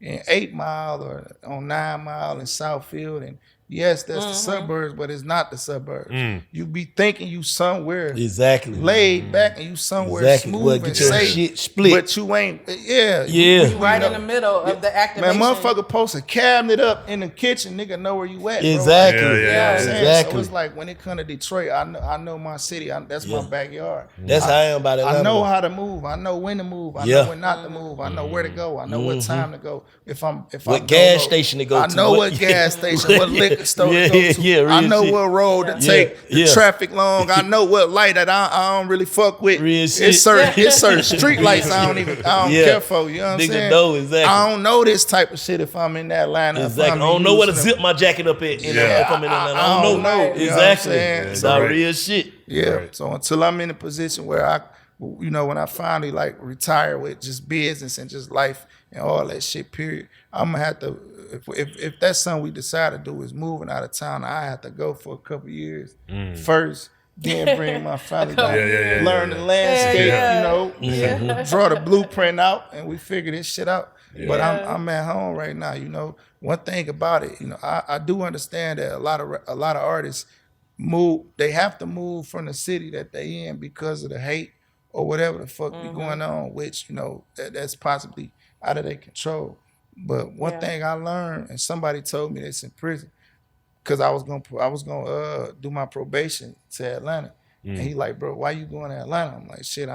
in 8 Mile or on 9 Mile in Southfield, and yes, that's the suburbs, but it's not the suburbs. You be thinking you somewhere laid back and you somewhere smooth and safe, shit split. But you ain't. You right in the middle of the activation. Man, motherfucker post a cabinet up in the kitchen, nigga know where you at. Exactly. Bro. Like, Exactly. So it's like when it come to Detroit, I know my city. That's my backyard. That's how I am about Atlanta. I know how to move. I know when to move. I know when not to move. I know where to go. I know what time to go. What gas station to go to. I know what gas station. What liquor store to go to. I know what road to take. The traffic long. I know what light that I don't really fuck with. It's certain street lights I don't care for. You know what I'm saying? Know exactly. I don't know this type of shit if I'm in Atlanta. Exactly. I don't know where to zip my jacket up at. If I'm in Atlanta, I don't know. Exactly. It's not real shit. Yeah. Right. So until I'm in a position where when I finally like retire with just business and just life and all that shit, period, I'm gonna have to. If that's something we decide to do is moving out of town, I have to go for a couple years first. Then bring my family back, learn the landscape, draw the blueprint out, and we figure this shit out. But I'm at home right now. You know, one thing about it, I do understand that a lot of artists move. They have to move from the city that they in because of the hate or whatever the fuck be going on, which that's possibly out of their control. But one thing I learned, and somebody told me this in prison, because I was gonna do my probation to Atlanta, and he like, bro, why you going to Atlanta? I'm like, shit,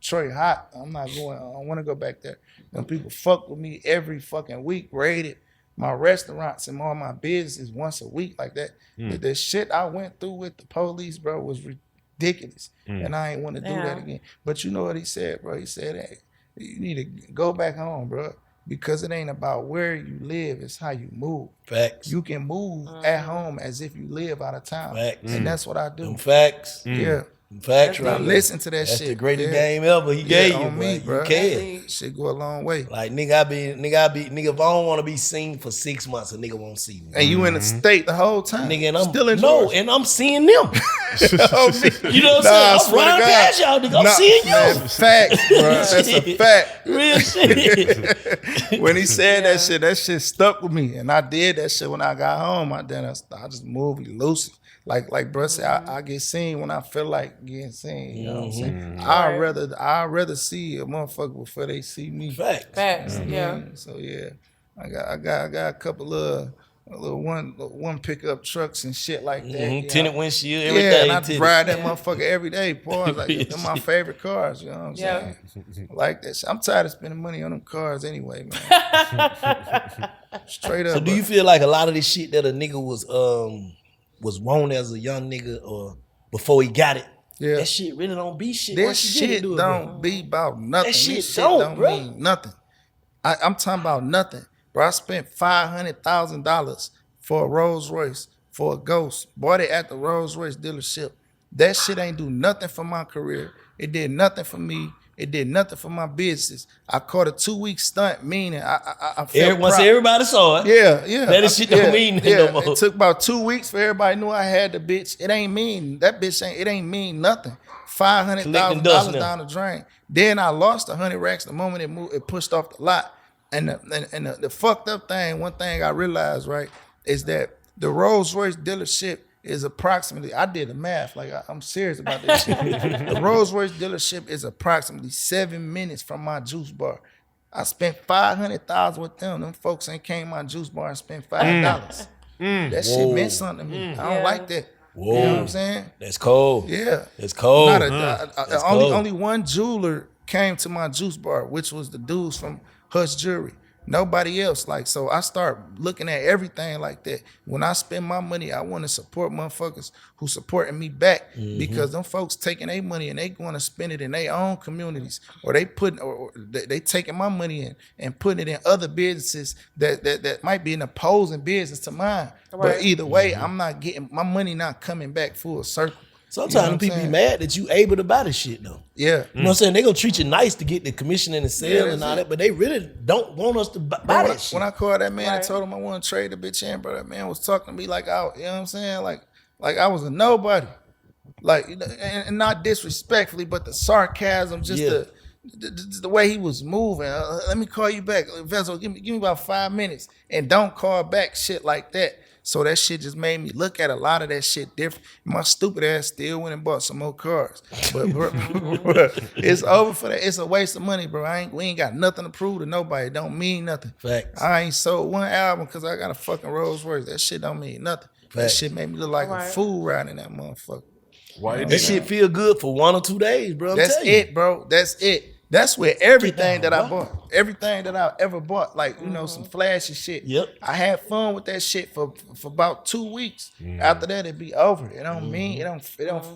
Detroit hot. I'm not going. I don't want to go back there. Them people fuck with me every fucking week, raided my restaurants and all my businesses once a week like that. The shit I went through with the police, bro, was ridiculous, and I ain't want to do that again. But you know what he said, bro? He said, hey, you need to go back home, bro. Because it ain't about where you live, it's how you move. Facts. You can move at home as if you live out of town. Facts. And that's what I do. Them facts. Yeah. Facts, right? Listen to that That's shit. That's the greatest game ever he gave you, on me, bro. You can. Shit go a long way. Like nigga, if I don't want to be seen for 6 months, a nigga won't see me. And you in the state the whole time. Nigga, and I'm still in and I'm seeing them. You know what I'm saying? I'm riding past y'all, nigga. I'm seeing you. Man, facts, bro. That's a fact. Real shit. When he said that shit stuck with me. And I did that shit when I got home. I just moved elusive. Like bro said, I get seen when I feel like getting seen. You know what I'm saying? I'd rather see a motherfucker before they see me. Facts. Yeah. So yeah, I got a couple of one pickup trucks and shit like that. Tinted windshield, everything. Yeah, and I ride that motherfucker every day. Pause. Like they're my favorite cars. You know what I'm saying? I like that shit. I'm tired of spending money on them cars anyway, man. Straight up. So do you feel like a lot of this shit that a nigga was wanting as a young nigga or before he got it? Yeah. That shit really don't be shit. That shit don't be about nothing. That shit don't mean nothing. I'm talking about nothing. Bro, I spent $500,000 for a Rolls Royce, for a Ghost. Bought it at the Rolls Royce dealership. That shit ain't do nothing for my career. It did nothing for me. It did nothing for my business. I caught a 2-week stunt, meaning I felt once everybody saw it. Yeah. That shit don't mean no more. It took about 2 weeks for everybody knew I had the bitch. It ain't mean nothing. $500,000 down the drain. Then I lost 100 racks the moment it pushed off the lot. And the fucked up thing, one thing I realized, right, is that the Rolls Royce dealership is approximately, I did the math, like I'm serious about this shit. The Rolls Royce dealership is approximately 7 minutes from my juice bar. I spent $500,000 with them. Them folks ain't came to my juice bar and spent $5. That shit meant something to me. I don't like that. Whoa. You know what I'm saying? That's cold. Yeah. It's cold. Only one jeweler came to my juice bar, which was the dudes from Hush Jewelry. Nobody else. Like, so I start looking at everything like that. When I spend my money, I want to support motherfuckers who supporting me back, because them folks taking their money and they going to spend it in their own communities, or they taking my money in and putting it in other businesses that might be an opposing business to mine. Right. But either way, I'm not getting my money, not coming back full circle. Sometimes people be mad that you able to buy the shit though. Yeah. You know what I'm saying? They gonna treat you nice to get the commission and the sale and all that, but they really don't want us to buy that shit. When I called that man and told him I want to trade the bitch in, bro, that man was talking to me like you know what I'm saying? Like I was a nobody. Like, and not disrespectfully, but the sarcasm, just the way he was moving. Let me call you back. Vezzo, give me about 5 minutes, and don't call back, shit like that. So that shit just made me look at a lot of that shit different. My stupid ass still went and bought some more cars. But bro, it's over for that. It's a waste of money, bro. We ain't got nothing to prove to nobody. It don't mean nothing. Facts. I ain't sold one album because I got a fucking Rolls Royce. That shit don't mean nothing. Facts. That shit made me look like a fool riding that motherfucker. Why that shit feel good for 1 or 2 days, bro? That's it, bro. That's it. That's where everything that I bought, everything that I ever bought, like, you know, some flashy shit. Yep. I had fun with that shit for about 2 weeks. After that, it'd be over. It don't mean, it don't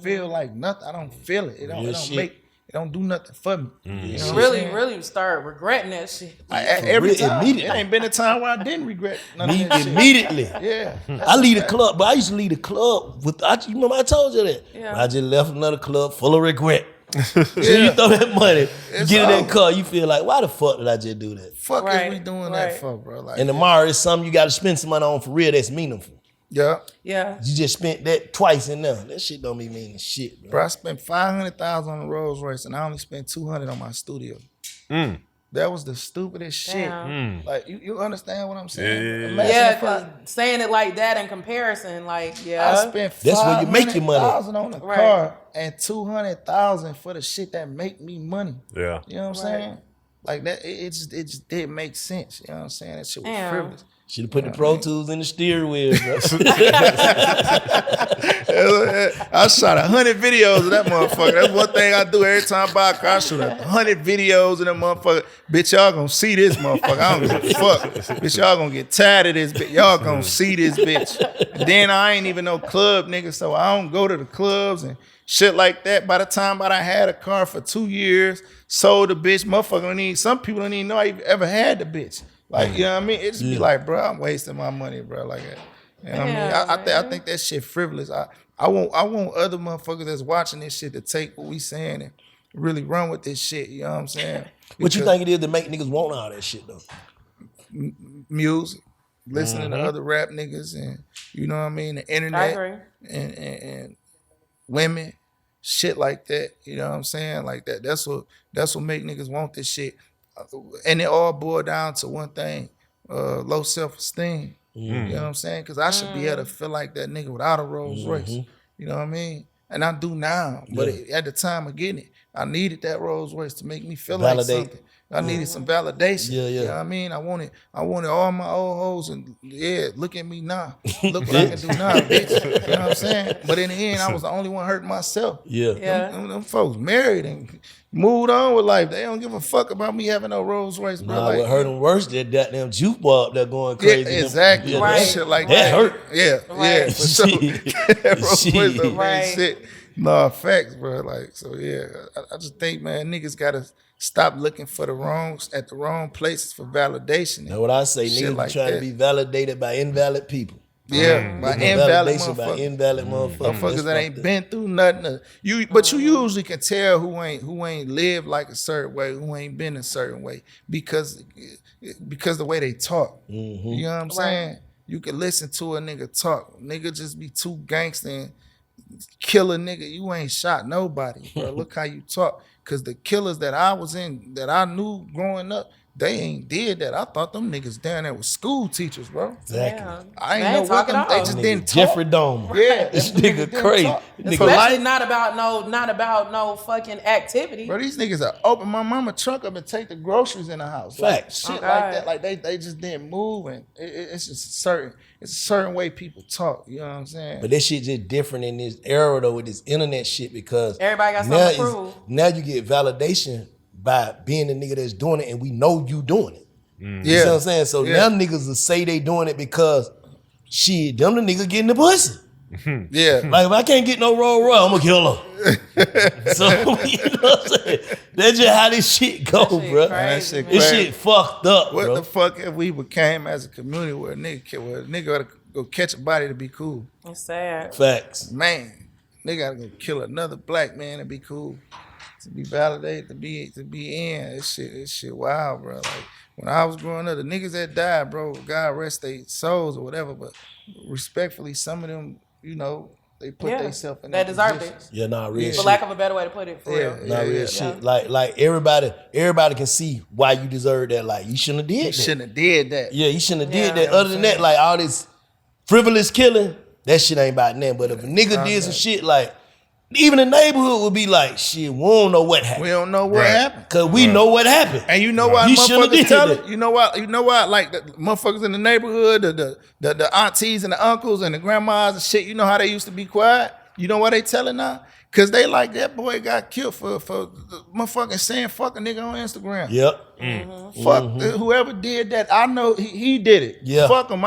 feel like nothing. I don't feel it. It don't do nothing for me. You know really start regretting that shit. Every time. It ain't been a time where I didn't regret none of that shit. Immediately. Yeah. I leave the club, but I used to leave the club with, you remember I told you that? Yeah. I just left another club full of regret. So you throw that money, you get in that car, you feel like, why the fuck did I just do that? Fuck is we doing that for, bro? Like, and tomorrow is something you got to spend some money on for real that's meaningful. Yeah. You just spent that twice in there. That shit don't be meaning shit, bro. Bro, I spent $500,000 on the Rolls Royce and I only spent $200 on my studio. That was the stupidest shit. Like, you understand what I'm saying? Yeah, because saying it like that in comparison, like, I spent that's where you make your money. $500,000 on the car and $200,000 for the shit that make me money. Yeah. You know what I'm saying? Like that, it just didn't make sense. You know what I'm saying? That shit was frivolous. Should have put the Pro Tools in the steering wheel, bro. I shot 100 videos of that motherfucker. That's one thing I do every time I buy a car. I shoot 100 videos of that motherfucker. Bitch, y'all gonna see this motherfucker. I don't give a fuck. Bitch, y'all gonna get tired of this bitch. Y'all gonna see this bitch. And then I ain't even no club nigga, so I don't go to the clubs and shit like that. By the time I had a car for 2 years, sold the bitch, motherfucker some people don't even know I ever had the bitch. Like, you know what I mean? It just be like, bro, I'm wasting my money, bro. Like that. You know what I mean? I think that shit frivolous. I want other motherfuckers that's watching this shit to take what we saying and really run with this shit. You know what I'm saying? What you think it is to make niggas want all that shit though? Music, listening to other rap niggas, and you know what I mean, the internet, I agree. and women, shit like that. You know what I'm saying? Like that. That's what make niggas want this shit. And it all boiled down to one thing: low self-esteem. You know what I'm saying? Because I should be able to feel like that nigga without a Rolls Royce. You know what I mean? And I do now. But at the time of getting it, I needed that Rolls Royce to make me feel like something. I needed some validation. You know what I mean? I wanted all my old hoes and look at me now. Look what I can do now, bitch. You know what I'm saying? But in the end, I was the only one hurting myself. Them folks married and moved on with life. They don't give a fuck about me having no Rolls Royce, bro. Nah, what hurt them worse, that goddamn juke bar up there going crazy. Yeah, exactly. Right. Shit like that hurt. Yeah, Right. for sure. Rolls Royce don't Right. mean shit. No, facts, bro. Like, so yeah, I just think, man, niggas gotta stop looking for the wrong places for validation. That's what I say. Niggas like trying that. to be validated by invalid people. Yeah, by invalid motherfuckers. Motherfuckers that ain't been through nothing. But you usually can tell who ain't lived like a certain way, who ain't been a certain way, because the way they talk. You know what I'm saying? You can listen to a nigga talk. Nigga just be too gangster and kill a nigga. You ain't shot nobody, bro. Look how you talk. Cause the killers that I knew growing up, they ain't did that. I thought them niggas down there was school teachers, bro. Exactly. Yeah. I ain't know what them. They just didn't talk. Jeffrey Dahmer. Yeah, this nigga crazy. Especially not about no fucking activity. Bro, these niggas are open my mama trunk up and take the groceries in the house. Facts. Like, shit like that. Like they just didn't move, and it's just a certain way people talk. You know what I'm saying? But that shit just different in this era though with this internet shit because everybody got something to prove. Now you get validation by being the nigga that's doing it, and we know you doing it. Yeah. You know what I'm saying? So now niggas will say they doing it because shit, them the niggas getting the pussy. Yeah. Like if I can't get no Rolls Royce, I'm gonna kill her. So you know what I'm saying? That's just how this shit go, bro. This shit fucked up. What bro. the fuck if we became as a community where a nigga gotta go catch a body to be cool? It's sad. Facts. Man, they gotta go kill another black man to be cool. To be validated, to be in. This shit wild, bro. Like when I was growing up, the niggas that died, bro, God rest their souls or whatever, but respectfully, some of them, you know, they put themselves in that deserved position. it. Yeah, nah, real shit. For lack of a better way to put it, for real. Real shit. Like everybody can see why you deserve that. Like you shouldn't have did that. Shouldn't have did that. Yeah, you shouldn't have did that. Other than that, like all this frivolous killing, that shit ain't about nothing. But if a nigga did some shit like, even the neighborhood would be like, shit, we don't know what happened. We don't know what happened. Cause we know what happened. And you know why motherfuckers tell it? You know why like the motherfuckers in the neighborhood, the aunties and the uncles and the grandmas and shit, you know how they used to be quiet? You know why they telling now? Cause they like that boy got killed for motherfucking saying fuck a nigga on Instagram. Yep. Fuck whoever did that. I know he did it. Yeah. Fuck him.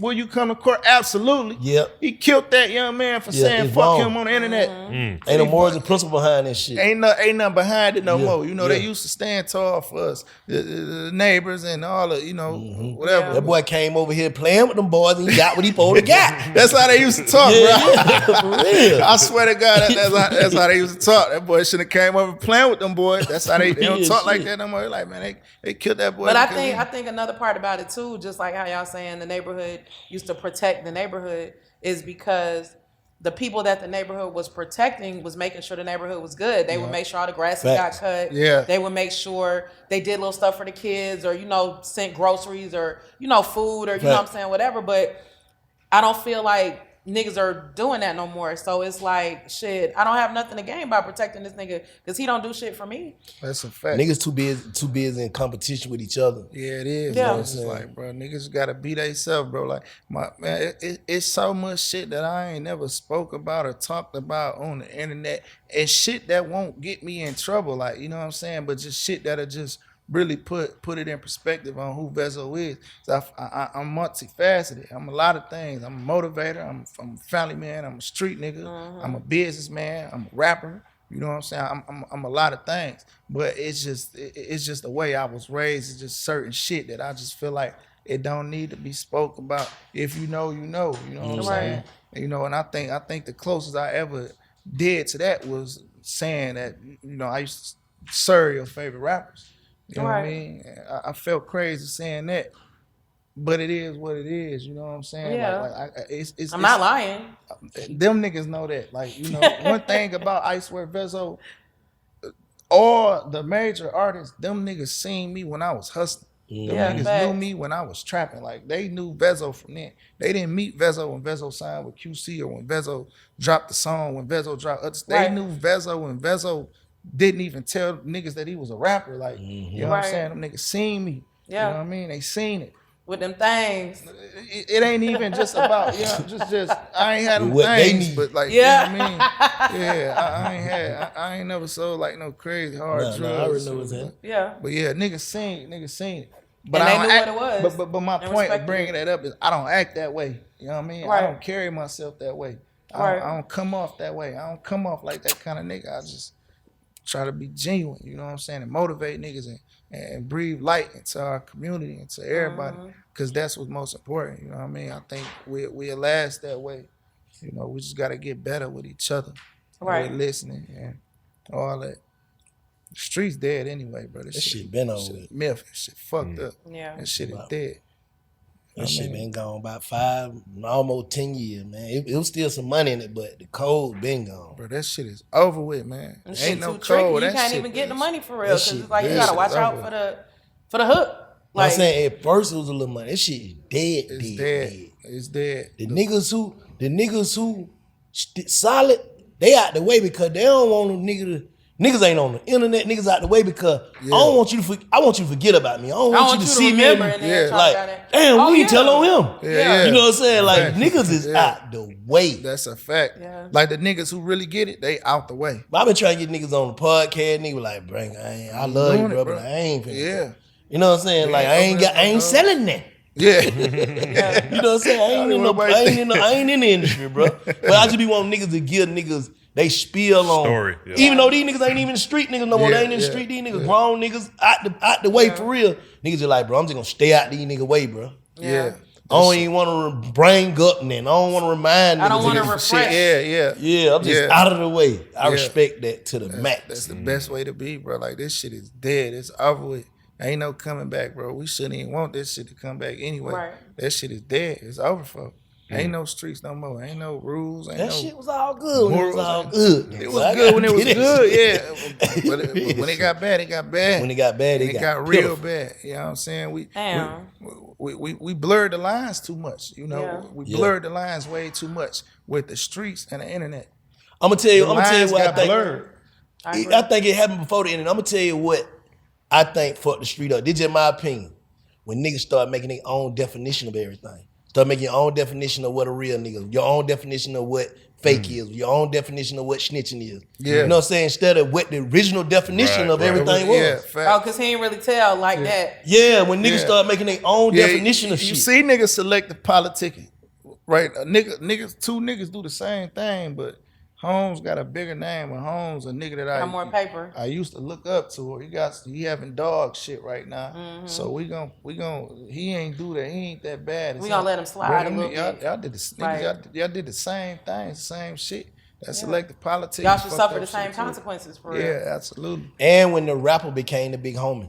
Will you come to court? Absolutely. Yep. He killed that young man for saying fuck him on the internet. Ain't no morals and principle behind this shit. Ain't nothing behind it no more. You know, they used to stand tall for us, the neighbors and all the, you know, whatever. That boy came over here playing with them boys and he got what he supposed to get. That's how they used to talk, bro. For real. I swear to God, that's how they used to talk. That boy should have came over playing with them boys. That's how they don't talk like that no more. They're like, man, they killed that boy. But I think another part about it too, just like how y'all saying the neighborhood used to protect the neighborhood, is because the people that the neighborhood was protecting was making sure the neighborhood was good. They would make sure all the grass got cut. Yeah. They would make sure they did little stuff for the kids, or, you know, sent groceries or, you know, food or, you know what I'm saying, whatever. But I don't feel like niggas are doing that no more. So it's like, shit, I don't have nothing to gain by protecting this nigga because he don't do shit for me. That's a fact. Niggas too busy in competition with each other. Yeah, it is. Yeah. It's like, bro, niggas gotta be themselves, bro. Like, it's so much shit that I ain't never spoke about or talked about on the internet, and shit that won't get me in trouble. Like, you know what I'm saying? But just shit that'll just really put it in perspective on who Vezzo is. So I'm multifaceted. I'm a lot of things. I'm a motivator. I'm a family man. I'm a street nigga. I'm a businessman. I'm a rapper. You know what I'm saying? I'm a lot of things. But it's just the way I was raised. It's just certain shit that I just feel like it don't need to be spoke about. If you know, you know. You know what I'm saying? You know, and I think the closest I ever did to that was saying that, you know, I used to serve your favorite rappers. You know what I mean? I felt crazy saying that, but it is what it is. You know what I'm saying? Yeah. It's I'm not lying. Them niggas know that. Like, you know, one thing about Icewear Vezzo, all the major artists, them niggas seen me when I was hustling. Them niggas knew me when I was trapping. Like, they knew Vezzo from then. They didn't meet Vezzo when Vezzo signed with QC or when Vezzo dropped the song, when Vezzo dropped others. They knew Vezzo when Vezzo didn't even tell niggas that he was a rapper. Like, you know what I'm saying? Them niggas seen me. Yeah. You know what I mean? They seen it. With them things. It ain't even just about, just I ain't had them things, but like, you know what I mean? Yeah, I ain't never sold like no crazy hard drugs. I already know what's happening. Yeah. But yeah, niggas seen it. But and I they knew act, what it was. But my point of bringing that up is I don't act that way. You know what I mean? I don't carry myself that way. I don't come off that way. I don't come off like that kind of nigga. I just try to be genuine, you know what I'm saying, and motivate niggas and breathe light into our community, into everybody, because that's what's most important, you know what I mean? I think we'll last that way. You know, we just got to get better with each other. We're listening and all that. The street's dead anyway, bro. This shit been over with. Myth. Shit fucked up. Yeah. That shit is dead. That shit been gone about 5, almost 10 years, man. It was still some money in it, but the code been gone. Bro, that shit is over with, man. Ain't no code. You can't even get the money for real. Cause it's like you gotta watch out for the hook. Like, I'm saying at first it was a little money. That shit is dead. It's dead. It's dead. The niggas who solid, they out the way because they don't want no nigga to. Niggas ain't on the internet. Niggas out the way because I want you to forget about me. I don't want you to see me. Like, damn, we can tell on him. Yeah. You know what I'm saying? Like, niggas is out the way. That's a fact. Yeah. Like the niggas who really get it, they out the way. But I've been trying to get niggas on the podcast. Niggas like, bring, I love you, bro, but I ain't finna. Yeah. You know what I'm saying? Like, I ain't selling that. Yeah. You know what I'm saying? I ain't in the industry, bro. But I just be wanting niggas to give niggas they spiel on story. Yeah. Even though these niggas ain't even the street niggas no more. They ain't in the street. These niggas grown niggas out the way for real. Niggas just like, bro, I'm just gonna stay out these niggas way, bro. Yeah. I don't even want to bring up then. I don't want to remind niggas. I don't want to refresh. Yeah. I'm just out of the way. I respect that to the max. That's the best way to be, bro. Like, this shit is dead. It's over with. Ain't no coming back, bro. We shouldn't even want this shit to come back anyway. Right. That shit is dead. It's over for. Ain't no streets no more. Ain't no rules. That shit was all good when it was all good. It was good when it was good, yeah. But when it got bad, it got bad. When it got bad, it got real bad. You know what I'm saying? We blurred the lines too much. You know, we blurred the lines way too much with the streets and the internet. I'm gonna tell you what I think. Blurred. I think it happened before the internet. I'm gonna tell you what I think fucked the street up. This is just my opinion. When niggas start making their own definition of everything. Start making your own definition of what a real nigga is, your own definition of what fake is, your own definition of what snitching is. Yeah. You know what I'm saying? Instead of what the original definition of everything was. Yeah, because he ain't really tell like that. Yeah, when niggas start making their own definition of shit. You see niggas selective politicking, right? Two niggas do the same thing, but Holmes got a bigger name, and Holmes a nigga that more paper. I used to look up to. Or he having dog shit right now. Mm-hmm. So we gon' he ain't do that. He ain't that bad. We gonna let him slide a little bit. Y'all did the y'all did the same thing, same shit. That's selective politics. Y'all should suffer the same consequences for real. Yeah, absolutely. And when the rapper became the big homie.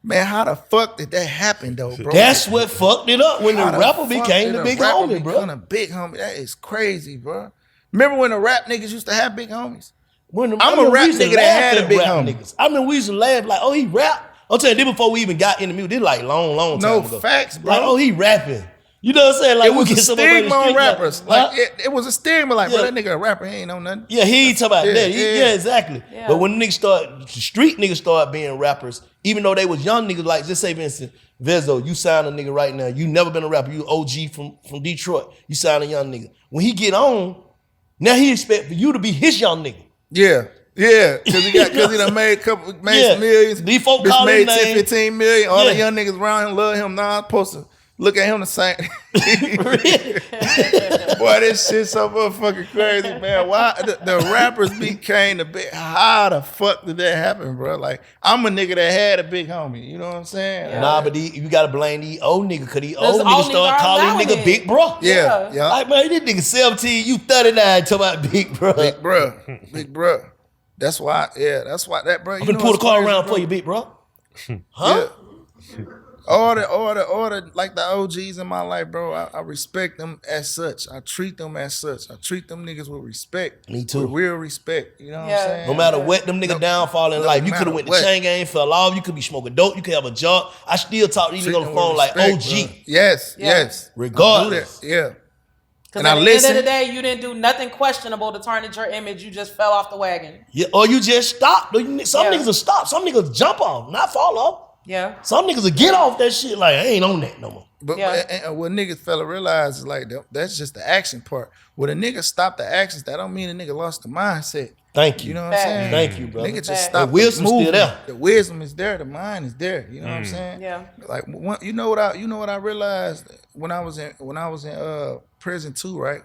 Man, how the fuck did that happen though, bro? That's what fucked it up when the rapper became the big homie, bro. A big homie, that is crazy, bro. Remember when the rap niggas used to have big homies? I'm a rap nigga that had a big homie. I mean, we used to laugh like, oh, he rap. I'm telling you, this before we even got in the music. This like long time ago. No facts, bro. Like, oh, he rapping. You know what I'm saying? Like, it was a stigma on rappers. Like, it was a stigma. Like, bro, that nigga a rapper, he ain't know nothing. Yeah, he ain't talking about that. Yeah, exactly. Yeah. But when street niggas start being rappers, even though they was young niggas, like, just say, for instance, Vezzo, you sign a nigga right now. You never been a rapper. You OG from Detroit. You sign a young nigga. When he get on, now he expect for you to be his young nigga. Yeah. Yeah, because he done made some millions. These folk bitch made 10, name. 15 million. All the young niggas around him love him. Now I'm supposed to look at him the same. Boy, this shit so motherfucking crazy, man. Why the rappers became the big? How the fuck did that happen, bro? Like, I'm a nigga that had a big homie. You know what I'm saying? Yeah. Nah, but you gotta blame these old niggas, cause these old niggas start calling nigga big bro. Yeah. Like, man, this nigga 17, you 39, talking about big bro. Big bro. That's why that, bro. I'm gonna pull the car around for you, big bro. Huh? Yeah. All the like the OGs in my life, bro. I respect them as such. I treat them as such. I treat them niggas with respect. Me too. With real respect. You know what I'm saying? No matter what them niggas downfall in life, you could have went to chain gang, fell off. You could be smoking dope. You could have a job. I still talk to these niggas on the phone like OG. Bro. Yes. Regardless. Yeah. Because at the end of the day, you didn't do nothing questionable to tarnish your image. You just fell off the wagon. Yeah, or you just stopped. Some niggas will stop. Some niggas jump off, not fall off. Yeah. Some niggas will get off that shit like, I ain't on that no more. But what niggas fella realize is like, that's just the action part. When a nigga stop the actions, that don't mean a nigga lost the mindset. Thank you. You know what I'm saying? Thank you, brother. Nigga just stop. The wisdom's still there. The wisdom is there. The mind is there. You know what I'm saying? Yeah. Like, you know what I realized when I was in prison too, right?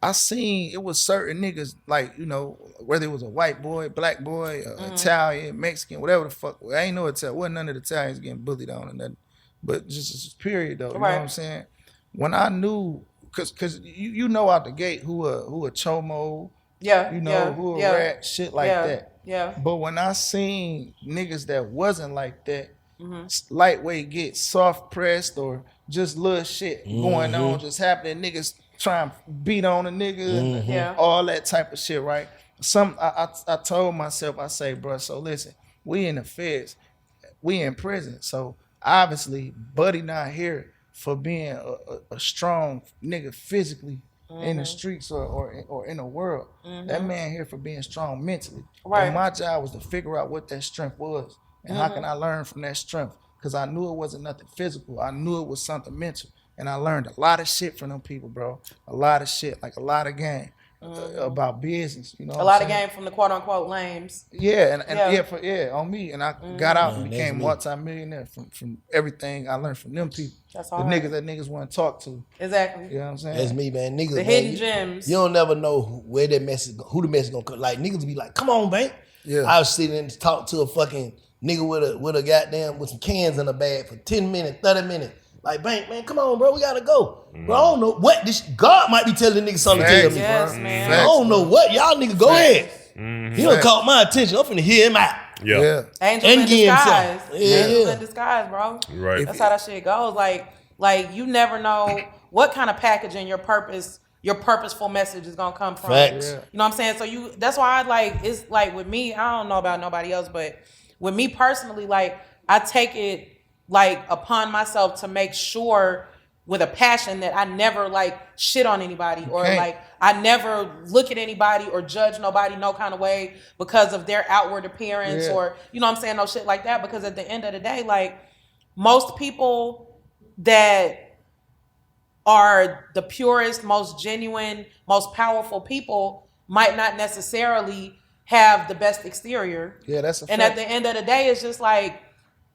I seen it was certain niggas, like, you know, whether it was a white boy, black boy, Italian, Mexican, whatever the fuck. I ain't no Italian. Wasn't none of the Italians getting bullied on or nothing. But just period though. You know what I'm saying? When I knew, cause you know out the gate who a chomo, who a rat, shit like that. Yeah. But when I seen niggas that wasn't like that, lightweight get soft pressed or just little shit going on, just happening, niggas try and beat on a nigga and all that type of shit, right? I told myself, I say, bro, so listen, we in the feds, we in prison, so obviously Buddy not here for being a strong nigga physically in the streets or in the world. That man here for being strong mentally. Right. And my job was to figure out what that strength was and how can I learn from that strength, because I knew it wasn't nothing physical. I knew it was something mental. And I learned a lot of shit from them people, bro. A lot of shit, like a lot of game about business. You know, a lot of game from the quote unquote lames. Yeah, on me. And I got out and became multi-millionaire from everything I learned from them people. That's the all niggas that niggas want to talk to. Exactly. You know what I'm saying? That's me, man. Niggas, the hidden gems. You don't never know where that message, who the message gonna come. Like niggas be like, "Come on, man." Yeah. I was sitting and talk to a fucking nigga with a goddamn with some cans in a bag for 10 minutes, 30 minutes. Like, Bank, man, come on, bro, we gotta go. Bro, I don't know what this God might be telling niggas something to tell me. Yes, bro. man. I don't know what. Y'all niggas go ahead. He done caught my attention. I'm finna hear him out. Yeah. Angels in disguise. Angels Yeah. in disguise, bro. Right. That's how that shit goes. Like you never know what kind of packaging your purposeful message is gonna come from. Facts. You know what I'm saying? So that's why it's like with me, I don't know about nobody else, but with me personally, like I take it like upon myself to make sure with a passion that I never like shit on anybody or like I never look at anybody or judge nobody no kind of way because of their outward appearance or, you know what I'm saying, no shit like that. Because at the end of the day, like most people that are the purest, most genuine, most powerful people might not necessarily have the best exterior. Yeah, that's a fact. And at the end of the day, it's just like,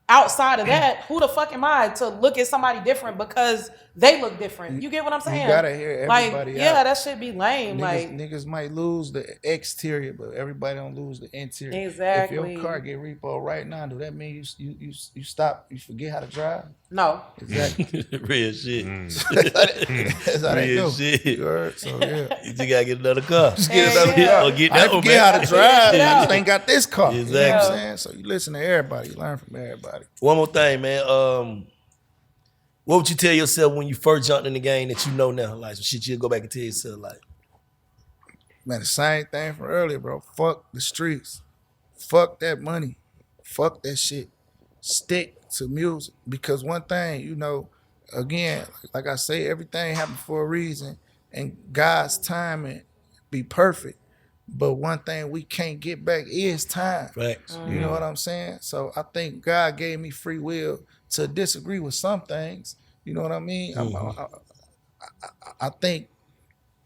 outside of that, who the fuck am I to look at somebody different because they look different? You get what I'm saying? You gotta hear everybody like, yeah, out. that should be lame. Niggas might lose the exterior, but everybody don't lose the interior. Exactly. If your car get repo right now, do that mean you stop? You forget how to drive? No. Exactly. Real shit. That's how they go. Shit. You heard? So yeah. You just gotta get another car. Just get another car. Or get I that one forget how to drive. I just ain't got this car. Exactly. You know what I'm saying? So you listen to everybody. You learn from everybody. One more thing, man. What would you tell yourself when you first jumped in the game that you know now? Like some shit you'll go back and tell yourself like. Man, the same thing from earlier, bro. Fuck the streets. Fuck that money. Fuck that shit. Stick to music. Because one thing, you know, again, like I say, everything happened for a reason, and God's timing be perfect. But one thing we can't get back is time. Facts. You know what I'm saying? So I think God gave me free will to disagree with some things. You know what I mean? I think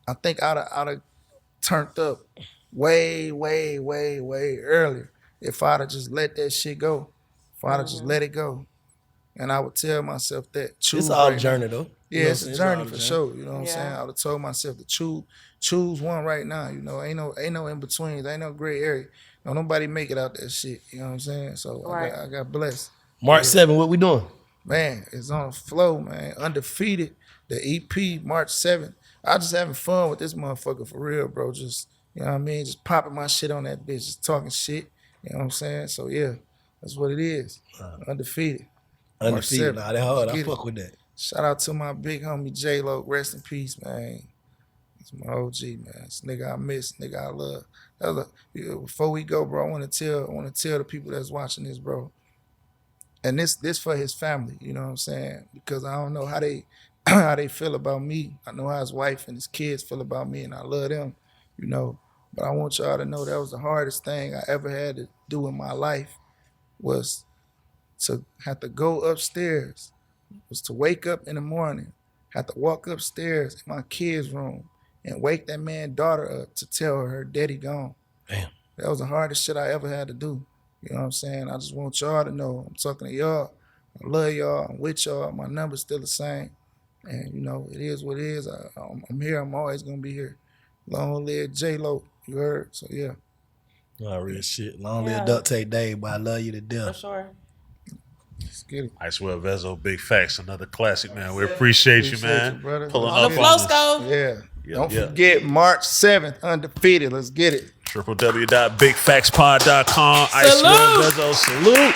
I'd have turned up way earlier if I'd have just let that shit go. If I'd have just let it go. And I would tell myself that choose. It's all right journey now. though. Yeah, it's a journey for sure. You know what I'm saying? I would have told myself to choose one right now. You know, ain't no in betweens, ain't no gray area. No, nobody make it out that shit. You know what I'm saying? So I got blessed. March 7th, what we doing? Man, it's on the flow, man. Undefeated. The EP, March 7th. I just having fun with this motherfucker for real, bro. Just, you know what I mean? Just popping my shit on that bitch, just talking shit. You know what I'm saying? So yeah, that's what it is. Undefeated. Undefeated. Nah, that hard. I fuck with that. Shout out to my big homie J-Lo. Rest in peace, man. It's my OG, man. It's nigga I miss, nigga I love. Before we go, bro, I want to tell the people that's watching this, bro. And this for his family, you know what I'm saying? Because I don't know how they feel about me. I know how his wife and his kids feel about me, and I love them, you know. But I want y'all to know that was the hardest thing I ever had to do in my life, was to have to go upstairs, was to wake up in the morning, have to walk upstairs in my kid's room and wake that man's daughter up to tell her daddy gone. Damn. That was the hardest shit I ever had to do. You know what I'm saying? I just want y'all to know I'm talking to y'all. I love y'all. I'm with y'all. My number's still the same. And, you know, it is what it is. I'm here. I'm always going to be here. Long live J-Lo. You heard? So, yeah. Oh, real shit. Long live Duct Tape Dave, but I love you to death. For sure. Let's get it. Icewear Vezzo, Big Facts, another classic, man. We appreciate you, man. Brother. Pulling On up the flow stove. Yeah. Don't forget, March 7th, Undefeated. Let's get it. www.bigfactspod.com. Icewear Vezzo, salute.